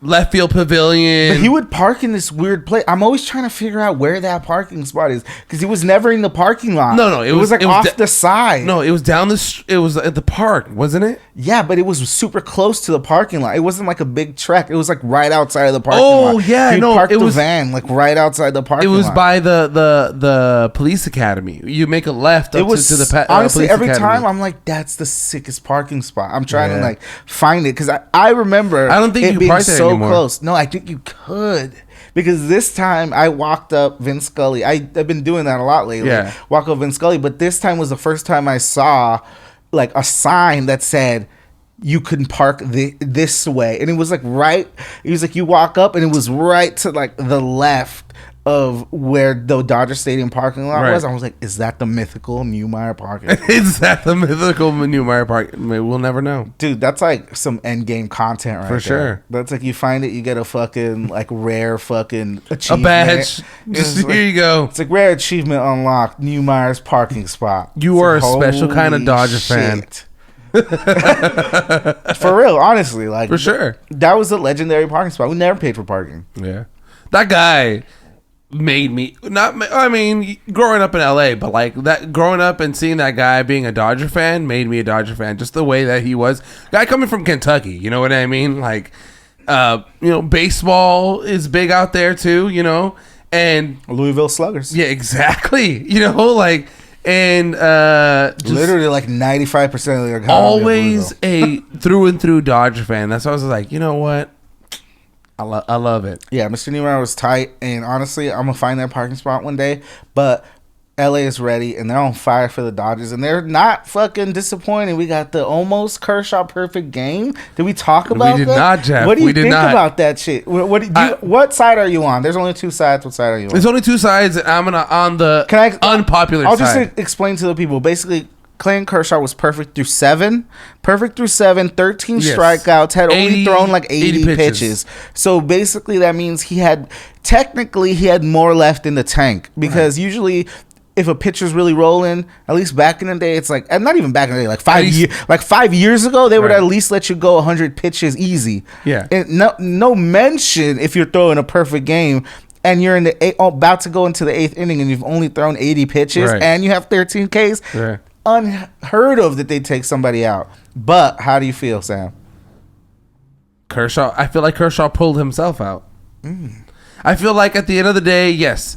left field pavilion. But he would park in this weird place. I'm always trying to figure out where that parking spot is because he was never in the parking lot. No, it was off the side. No, it was down it was at the park, wasn't it? Yeah, but it was super close to the parking lot. It wasn't like a big trek. It was like right outside of the parking lot. Oh yeah, he parked the van like right outside the parking lot. It was by the police academy. You make a left up to the honestly police every academy. time I'm like, that's the sickest parking spot. I'm trying to like find it because I remember. I don't think you parked there so anymore. Close. No, I think you could. Because this time I walked up Vince Scully. I've been doing that a lot lately. Yeah. Walk up Vince Scully. But this time was the first time I saw like a sign that said you can park this way. And it was like it was like you walk up and it was right to like the left of where the Dodger Stadium parking lot was. I was like, is that the mythical Newmeyer parking lot? Is that the mythical Newmeyer parking? We'll never know. Dude, that's like some end game content right there. For sure. That's like you find it, you get a fucking like rare fucking achievement. A badge. Just here you go. It's like rare achievement unlocked, Newmeyer's parking spot. You are a special kind of Dodger fan. For real, honestly. Like, for sure. That was a legendary parking spot. We never paid for parking. Yeah. That guy made me growing up in LA, but like that growing up and seeing that guy being a Dodger fan made me a Dodger fan. Just the way that he was. Guy coming from Kentucky, you know what I mean? Like baseball is big out there too, and Louisville Sluggers. Yeah, exactly. Like and just literally like 95% of their economy always a through and through Dodger fan. That's why I was like, you know what? I love it. Yeah, Mr. Newmeyer was tight, and honestly, I'm gonna find that parking spot one day. But LA is ready, and they're on fire for the Dodgers, and they're not fucking disappointing. We got the almost Kershaw perfect game. Did we talk about that? We did not, Jeff. What do you think about that shit? What side are you on? There's only two sides. What side are you on? There's only two sides, and I'm on the unpopular side. I'll just explain to the people. Basically, Clayton Kershaw was perfect through 7, 13 strikeouts, had only thrown like 80 pitches. So basically that means he had more left in the tank because usually if a pitcher's really rolling, at least back in the day, it's like, and not even back in the day, like 5 years ago, they would at least let you go 100 pitches easy. Yeah. And no mention if you're throwing a perfect game and you're in the about to go into the 8th inning, and you've only thrown 80 pitches, and you have 13 Ks. Right. Unheard of that they take somebody out. But how do you feel, Sam? Kershaw. I feel like Kershaw pulled himself out. I feel like at the end of the day, yes,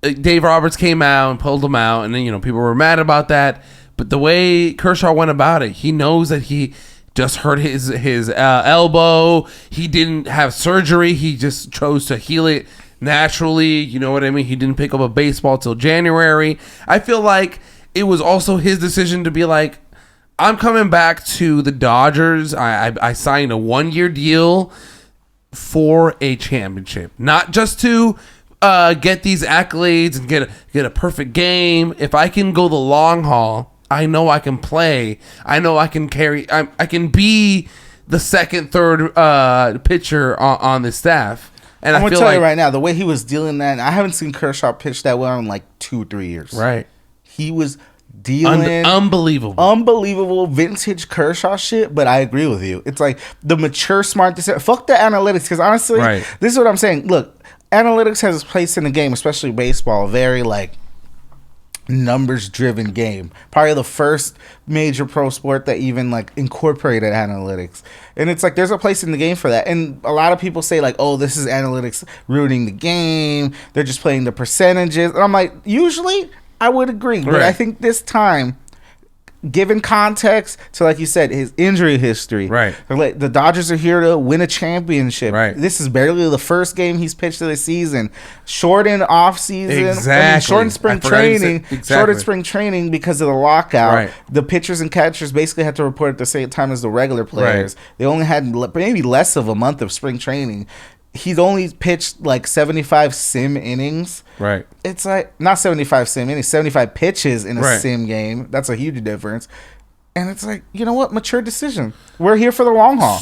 Dave Roberts came out and pulled him out, and then people were mad about that. But the way Kershaw went about it, he knows that he just hurt his elbow. He didn't have surgery. He just chose to heal it naturally. You know what I mean? He didn't pick up a baseball till January. I feel like it was also his decision to be like, I'm coming back to the Dodgers. I signed a 1-year deal for a championship, not just to get these accolades and get a perfect game. If I can go the long haul, I know I can play. I know I can carry. I can be the second, third pitcher on the staff. And I'm gonna tell you right now, the way he was dealing that, I haven't seen Kershaw pitch that well in like 2 or 3 years. Right. He was dealing unbelievable vintage Kershaw shit. But I agree with you. It's like the mature, smart decision. Fuck the analytics, because honestly, this is what I'm saying. Look, analytics has its place in the game, especially baseball. Very like numbers driven game, probably the first major pro sport that even like incorporated analytics. And it's like there's a place in the game for that. And a lot of people say like, oh, this is analytics ruining the game, they're just playing the percentages. And I'm like, usually I would agree, but I think this time, given context to, like you said, his injury history, like the Dodgers are here to win a championship. This is barely the first game he's pitched of the season. Shortened off season, shortened spring training, shortened spring training because of the lockout. The pitchers and catchers basically had to report at the same time as the regular players. They only had maybe less of a month of spring training. He's only pitched like 75 sim innings. It's like not 75 sim innings, 75 pitches in a sim game. That's a huge difference. And it's like, you know what? Mature decision. We're here for the long haul.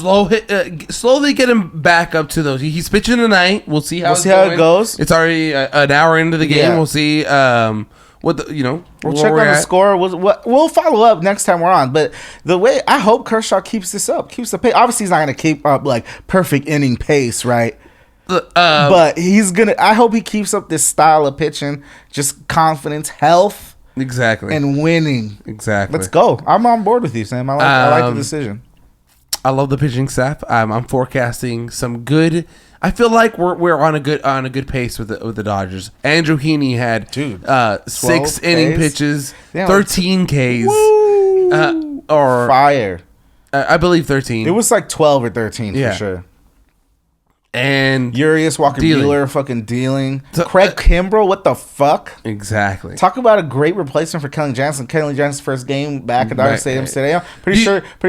Slowly get him back up to those. He's pitching tonight. We'll see how it goes. It's already an hour into the game. We'll see. We'll check on the score. We'll follow up next time we're on. But the way I hope Kershaw keeps this up, keeps the pace. Obviously, he's not going to keep up like perfect inning pace, right? But he's gonna. I hope he keeps up this style of pitching, just confidence, health, and winning. Let's go. I'm on board with you, Sam. I like the decision. I love the pitching staff. I'm forecasting some good. I feel like we're on a good pace with the Dodgers. Andrew Heaney had 6 inning pitches, 13 Ks, or fire. I believe 13. It was like 12 or 13 for sure. And Urias Walker Buehler fucking dealing. Craig Kimbrell, what the fuck? Exactly. Talk about a great replacement for Kenley Jansen. Kenley Jansen's first game back at Dodger Stadium today. I'm pretty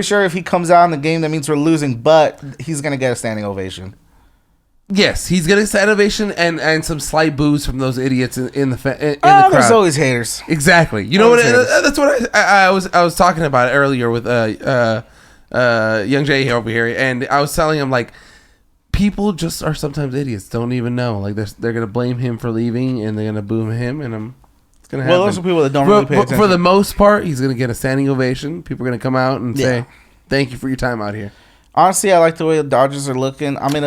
sure if he comes out in the game, that means we're losing, but he's gonna get a standing ovation. Yes, he's getting a standing ovation and some slight boos from those idiots in the crowd. There's always haters. Exactly. You know what? That's what I was talking about earlier with Young Jay over here, and I was telling him like, people just are sometimes idiots. Don't even know. Like they're gonna blame him for leaving, and they're gonna boo him, and it's gonna happen. Well, those are people that don't really pay attention. For the most part, he's gonna get a standing ovation. People are gonna come out and say, "Thank you for your time out here." Honestly, I like the way the Dodgers are looking. I'm in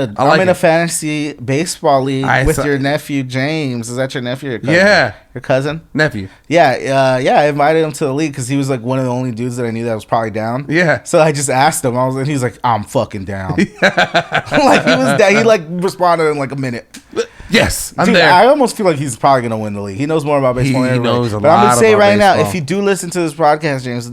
a fantasy baseball league with your nephew James. Is that your nephew? Your cousin? Yeah, your cousin, nephew. Yeah. I invited him to the league because he was like one of the only dudes that I knew that was probably down. Yeah. So I just asked him. He was like, "I'm fucking down." Like he was down. He like responded in like a minute. Yes, I'm Dude, there. I almost feel like he's probably gonna win the league. He knows more about baseball than everybody. He knows a lot. But I'm gonna say right baseball. now, if you do listen to this podcast, James,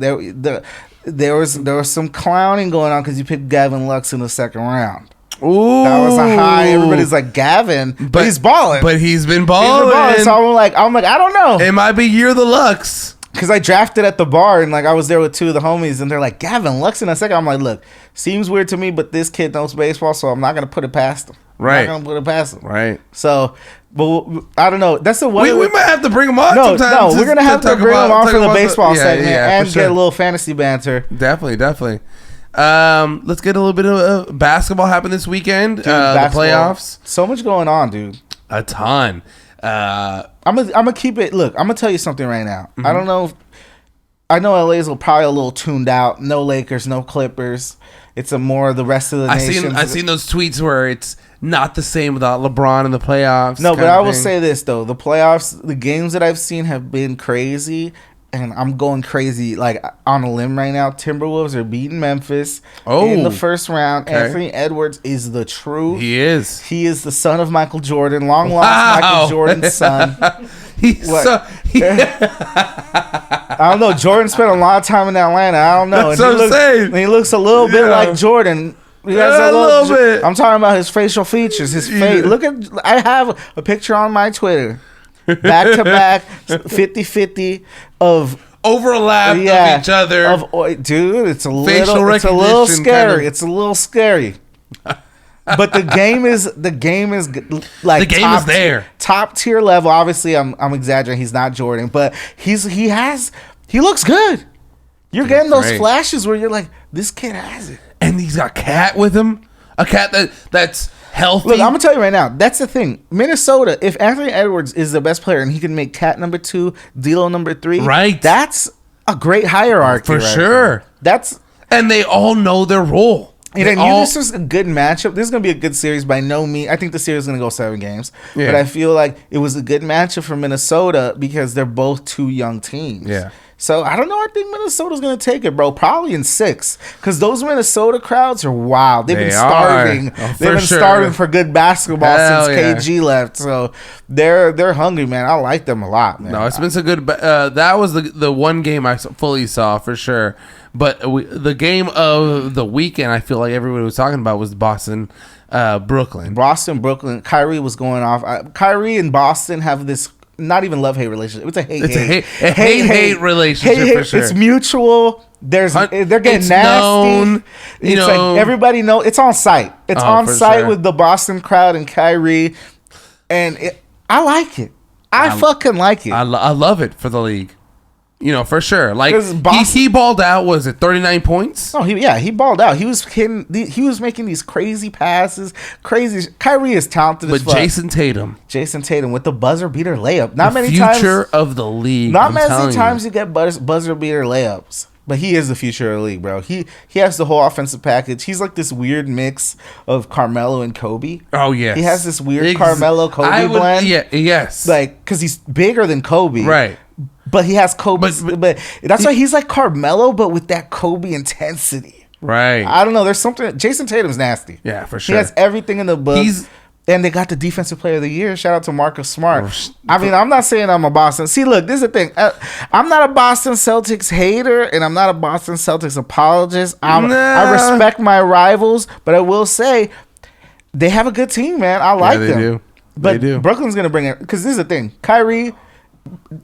there was some clowning going on because you picked Gavin Lux in the second round. Ooh, that was a high. Everybody's like Gavin, but he's balling. But he's been balling. So I'm like, I don't know. It might be year of the Lux. Because I drafted at the bar and like I was there with 2 of the homies and they're like, Gavin Lux in a second. I'm like, look, seems weird to me, but this kid knows baseball, so I'm not gonna put it past him. Right. I'm not gonna put it past him. Right. So, but I don't know. That's the one. We might have to bring him on. No, we're gonna have to bring him on for the baseball segment and sure. get a little fantasy banter. Definitely. Let's get a little bit of basketball happen this weekend. Dude, the playoffs. So much going on, dude. A ton. I'm gonna keep it. Look, I'm gonna tell you something right now. Mm-hmm. I don't know. I know LA's probably a little tuned out. No Lakers, no Clippers. It's a more the rest of the nation. I've seen those tweets where it's not the same without LeBron in the playoffs. No, but I will say this though: the playoffs, the games that I've seen have been crazy. And I'm going crazy, like on a limb right now. Timberwolves are beating Memphis in the first round. Okay. Anthony Edwards is the true. He is. He is the son of Michael Jordan, long lost Michael Jordan's son. I don't know. Jordan spent a lot of time in Atlanta. I don't know. That's what I'm saying. And he looks a little bit like Jordan. He has a little bit. I'm talking about his facial features, his face. Look at. I have a picture on my Twitter. Back to back, 50-50 of overlap of each other. Dude, it's a little scary. It's a little scary. But the game is like the game is there. Top tier level. Obviously, I'm exaggerating. He's not Jordan, but he looks good. You're getting those flashes where you're like, this kid has it. And he's got Cat with him. A cat that's healthy. Look, I'm gonna tell you right now. That's the thing. Minnesota. If Anthony Edwards is the best player and he can make Cat number 2, D'Lo number 3, right? That's a great hierarchy for sure. And they all know their role. This is a good matchup. This is gonna be a good series by no means. I think the series is gonna go 7 games, but I feel like it was a good matchup for Minnesota because they're both 2 young teams. Yeah. So I don't know. I think Minnesota's gonna take it, bro. Probably in 6, because those Minnesota crowds are wild. They've been starving. They've been starving for good basketball since KG left. So they're hungry, man. I like them a lot, man. No, it's been so good. That was the one game I fully saw for sure. But the game of the weekend, I feel like everybody was talking about was Boston, Brooklyn. Brooklyn. Kyrie was going off. Kyrie and Boston have this. Not even love-hate relationship. It's a hate relationship for sure. It's mutual. They're getting nasty. Known, like everybody know. It's on site. It's on site with the Boston crowd and Kyrie, and I like it. I fucking like it. I love it for the league. For sure. Like he balled out. Was it 39 points? Oh, he balled out. He was hitting. He was making these crazy passes. Kyrie is talented as fuck. Jason Tatum with the buzzer beater layup. Not many times. Future of the league. Not many times you get buzzer beater layups. But he is the future of the league, bro. He has the whole offensive package. He's like this weird mix of Carmelo and Kobe. Oh, yes. He has this weird Carmelo-Kobe blend. Yeah, yes. Like, because he's bigger than Kobe. Right. But he has Kobe. But that's why he's like Carmelo, but with that Kobe intensity. Right. I don't know. There's something. Jason Tatum's nasty. Yeah, for sure. He has everything in the book. And they got the defensive player of the year. Shout out to Marcus Smart. I mean, I'm not saying I'm a Boston. See, look, this is the thing. I'm not a Boston Celtics hater, and I'm not a Boston Celtics apologist. I respect my rivals, but I will say they have a good team, man. I like them. Do. But they do. Brooklyn's gonna bring it because this is the thing. Kyrie,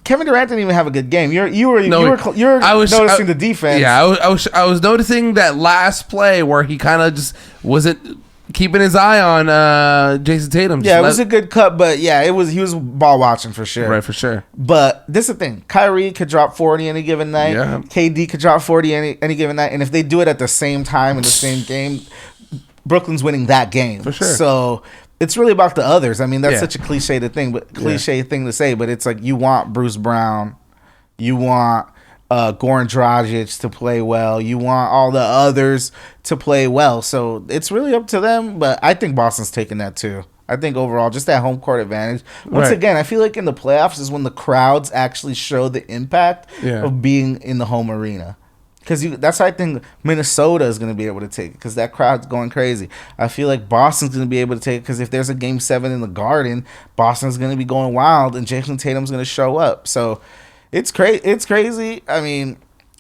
Kevin Durant didn't even have a good game. You're noticing the defense. Yeah, I was noticing that last play where he kind of just wasn't keeping his eye on Jason Tatum. Yeah, it was a good cut, but yeah, he was ball watching for sure. Right, for sure. But this is the thing. Kyrie could drop 40 any given night. Yeah. KD could drop 40 any given night. And if they do it at the same time in the same game, Brooklyn's winning that game. For sure. So it's really about the others. I mean, that's such a cliche thing to say, but it's like you want Bruce Brown, you want Goran Dragic to play well. You want all the others to play well. So it's really up to them. But I think Boston's taking that too. I think overall, just that home court advantage. Once again, I feel like in the playoffs is when the crowds actually show the impact of being in the home arena. Because that's why I think Minnesota is going to be able to take it, because that crowd's going crazy. I feel like Boston's going to be able to take it because if there's a Game 7 in the Garden, Boston's going to be going wild and Jason Tatum's going to show up. So it's crazy. I mean,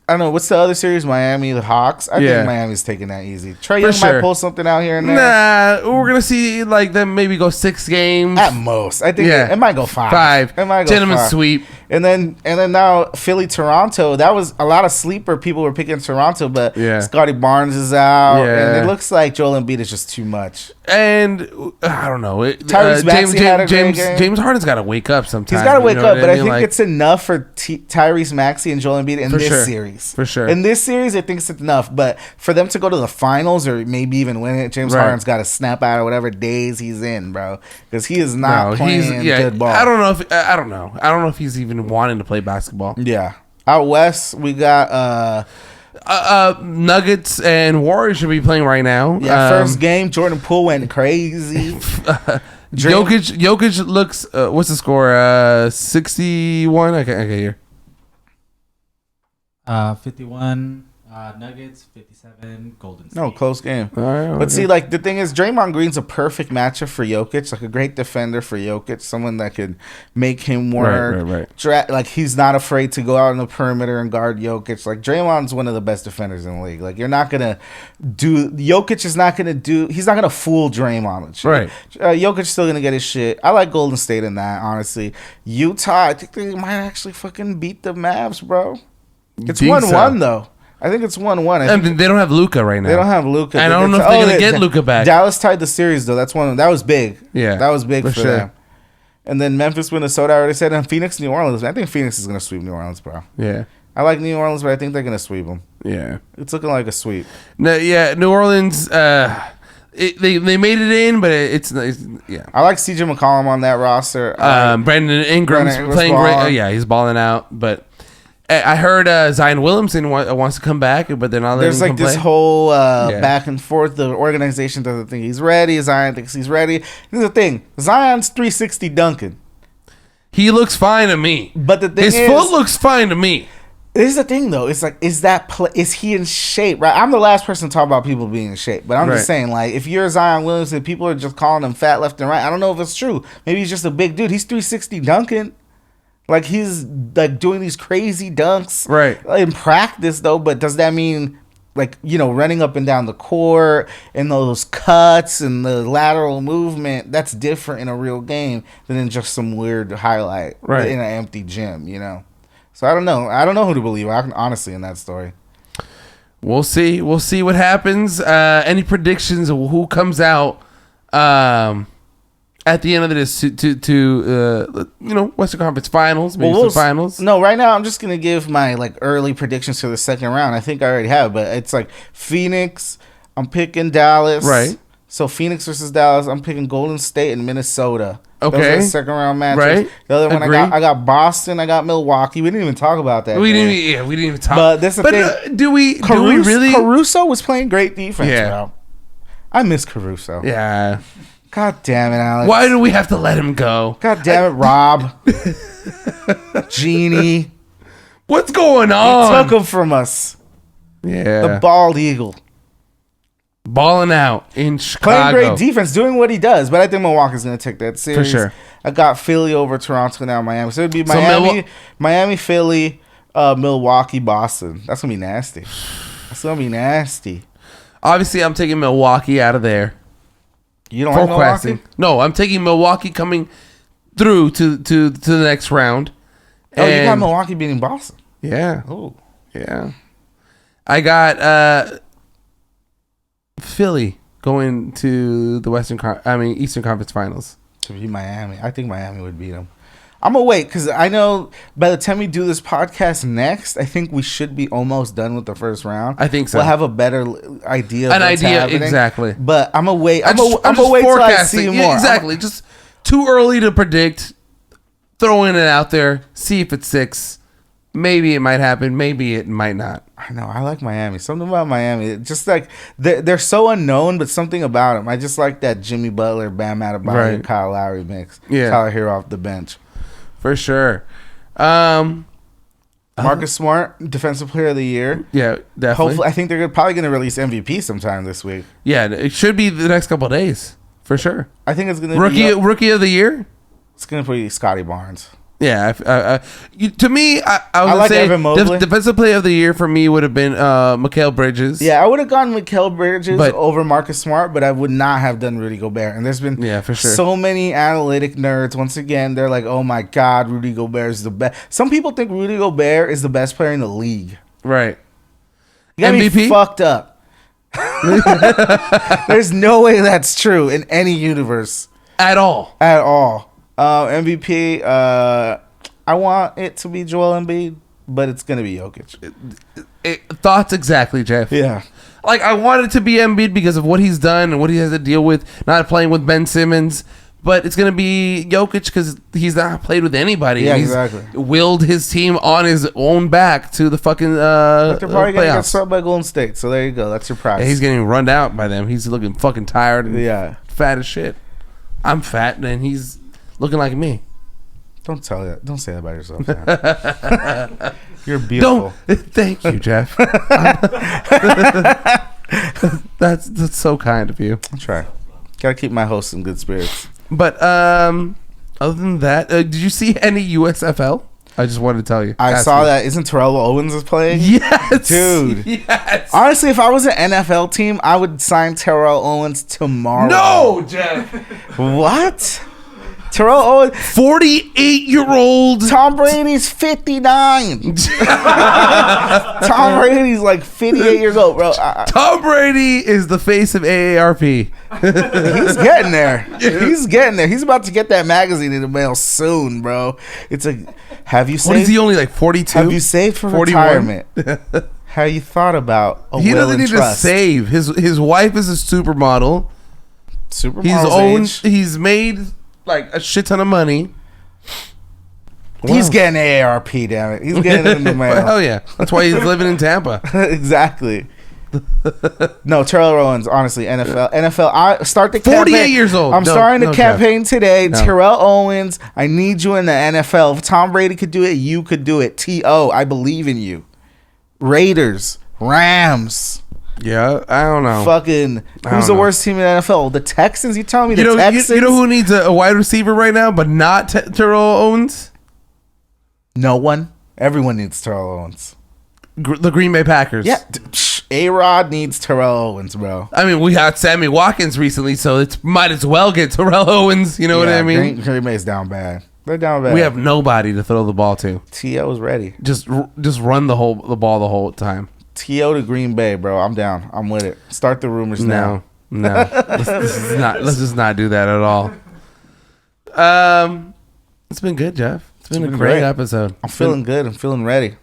I don't know. What's the other series? Miami, the Hawks? I think Miami's taking that easy. Trae Young might pull something out here and there. Nah, we're going to see like them maybe go 6 games. At most. I think it might go 5. It might go Gentleman's 5. sweep. And then now Philly, Toronto. That was a lot of sleeper. People were picking Toronto, but Scotty Barnes is out. Yeah. And it looks like Joel Embiid is just too much. And I don't know. Tyrese Maxey had a great game. James Harden's got to wake up sometime. He's got to wake up, but I think it's enough for Tyrese Maxey and Joel Embiid in this series. For sure. In this series, I think it's enough. But for them to go to the finals or maybe even win it, James Harden's got to snap out of whatever days he's in, bro. Because he is not playing good ball. I don't know if he's even wanting to play basketball. Yeah. Out west, we got Nuggets and Warriors should be playing right now. Yeah, first game, Jordan Poole went crazy. Jokic looks. What's the score? 61. I can't hear. 51. Nuggets, 57, Golden State. No, close game. Right, but see, like, the thing is, Draymond Green's a perfect matchup for Jokic, like a great defender for Jokic, someone that could make him work. Right. Like, he's not afraid to go out on the perimeter and guard Jokic. Like, Draymond's one of the best defenders in the league. Like, you're not going to do... Jokic is not going to do... He's not going to fool Draymond. Right. Jokic's still going to get his shit. I like Golden State in that, honestly. Utah, I think they might actually fucking beat the Mavs, bro. It's 1-1, though. I think it's 1-1. I mean, they don't have Luka right now. They don't have Luka. I don't know if they're going to get Luka back. Dallas tied the series, though. That was big. Yeah. That was big for them. And then Memphis, Minnesota, I already said. And Phoenix, New Orleans. I think Phoenix is going to sweep New Orleans, bro. Yeah. I like New Orleans, but I think they're going to sweep them. Yeah. It's looking like a sweep. No, yeah, New Orleans, they made it in, but it's yeah. I like CJ McCollum on that roster. Brandon Ingram's playing great. Yeah, he's balling out, but... I heard Zion Williamson wants to come back, but they're not letting him come There's like this whole back and forth. The organization doesn't think he's ready. Zion thinks he's ready. Here's the thing. Zion's 360 dunking. He looks fine to me. But the thing his foot looks fine to me. This is the thing, though. It's like, is he in shape? Right? I'm the last person to talk about people being in shape, but I'm just saying, like, if you're Zion Williamson, people are just calling him fat left and right. I don't know if it's true. Maybe he's just a big dude. He's 360 dunking. Like, he's, like, doing these crazy dunks. Right. In practice, though, but does that mean, like, you know, running up and down the court and those cuts and the lateral movement, that's different in a real game than in just some weird highlight in an empty gym, you know? So, I don't know. I don't know who to believe, honestly, in that story. We'll see. We'll see what happens. Any predictions of who comes out at the end of this to Western Conference Finals, maybe some finals? No, right now I'm just gonna give my like early predictions for the second round. I think I already have, but it's like Phoenix. I'm picking Dallas. Right. So Phoenix versus Dallas. I'm picking Golden State and Minnesota. Okay. Those are the second round matches. Right. The other one I got Boston. I got Milwaukee. We didn't even talk about that. We didn't even talk. But that's the thing. Do we really? Caruso was playing great defense. Yeah. Bro. I miss Caruso. Yeah. God damn it, Alex. Why do we have to let him go? God damn it, Rob. Genie. What's going on? He took him from us. Yeah. The bald eagle. Balling out in Chicago. Playing great defense, doing what he does. But I think Milwaukee's going to take that series. For sure. I got Philly over Toronto, now Miami. So it would be Miami, Philly, Milwaukee, Boston. That's going to be nasty. That's going to be nasty. Obviously, I'm taking Milwaukee out of there. You don't like Milwaukee? No, I'm taking Milwaukee coming through to the next round. Oh, you got Milwaukee beating Boston. Yeah. Oh. Yeah. I got Philly going to the Eastern Conference Finals. To be Miami. I think Miami would beat them. I'm going to wait because I know by the time we do this podcast next, I think we should be almost done with the first round. I think so. We'll have a better idea of what's happening. Exactly. But I'm going to wait. I'm going to wait till I see more. Yeah, exactly. Just too early to predict. Throwing it out there. See if it's 6. Maybe it might happen. Maybe it might not. I know. I like Miami. Something about Miami. Just like they're so unknown, but something about them. I just like that Jimmy Butler, Bam Adebayo, and Kyle Lowry mix. Yeah. Tyler Hero off the bench. For sure. Marcus Smart, Defensive Player of the Year. Yeah, definitely. Hopefully, I think they're probably going to release MVP sometime this week. Yeah, it should be the next couple of days. For sure. I think it's going to be... Rookie of the Year? It's going to be Scotty Barnes. Yeah, to me, I would say Defensive Player of the Year for me would have been Mikal Bridges. Yeah, I would have gone Mikal Bridges over Marcus Smart, but I would not have done Rudy Gobert. And there's been for sure. So many analytic nerds. Once again, they're like, "Oh my God, Rudy Gobert is the best." Some people think Rudy Gobert is the best player in the league. Right. You got MVP? me fucked up. There's no way that's true in any universe at all. MVP, I want it to be Joel Embiid, but it's going to be Jokic. Thoughts exactly, Jeff. Yeah. Like, I want it to be Embiid because of what he's done and what he has to deal with, not playing with Ben Simmons. But it's going to be Jokic because he's not played with anybody. Yeah, he's exactly. willed his team on his own back to the fucking But they're probably going to get playoffs. swept by Golden State. So there you go. That's your prize. Yeah, he's getting run out by them. He's looking fucking tired and fat as shit. I'm fat and he's looking like me. Don't tell that. Don't say that about yourself, man. You're beautiful. Thank you, Jeff. That's so kind of you. I'll try. Gotta keep my host in good spirits. But other than that, did you see any USFL? I just wanted to tell you. I saw that. Isn't Terrell Owens is playing? Yes, dude. Yes. Honestly, if I was an NFL team, I would sign Terrell Owens tomorrow. No, Jeff. What? Terrell Owens, 48-year-old. Tom Brady's 59. Tom Brady's like 58 years old, bro. Tom Brady is the face of AARP. He's getting there. He's getting there. He's about to get that magazine in the mail soon, bro. It's a. Have you saved? What is he only like 42? Have you saved for 41? Retirement? Have you thought about a he will doesn't and need trust? to save. His wife is a supermodel. Supermodel's age. He's made like a shit ton of money. He's getting AARP, damn it. He's getting it in the mail. Hell yeah. That's why he's living in Tampa. Exactly. No, Terrell Owens, honestly, NFL. I start the 48 campaign. years old. I'm starting the campaign today. No. Terrell Owens, I need you in the NFL. If Tom Brady could do it, you could do it. T.O., I believe in you. Raiders, Rams. Yeah, I don't know. Fucking, who's the worst team in the NFL? The Texans? You telling me the Texans? You know who needs a wide receiver right now, but not Terrell Owens? No one. Everyone needs Terrell Owens. The Green Bay Packers. Yeah. A-Rod needs Terrell Owens, bro. I mean, we had Sammy Watkins recently, so it might as well get Terrell Owens. You know what I mean? Green Bay's down bad. They're down bad. We have nobody to throw the ball to. T.O.'s ready. Just run the ball the whole time. T.O. to Green Bay, bro. I'm down. I'm with it. Start the rumors now. No. Let's just not do that at all. It's been good, Jeff. It's been a great episode. I'm feeling good. I'm feeling ready.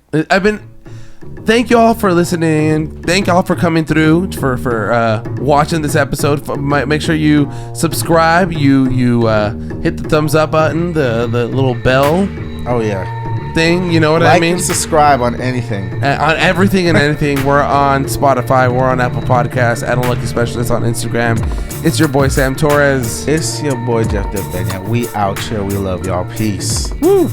Thank you all for listening. Thank y'all for coming through for watching this episode. Make sure you subscribe. You hit the thumbs up button, the little bell. Oh yeah. Thing, you know what I mean? Like and subscribe on anything. On everything and anything. We're on Spotify. We're on Apple Podcasts. At Unlucky Specialist on Instagram. It's your boy Sam Torres. It's your boy Jeff Depena. We out here. We love y'all. Peace. Woo.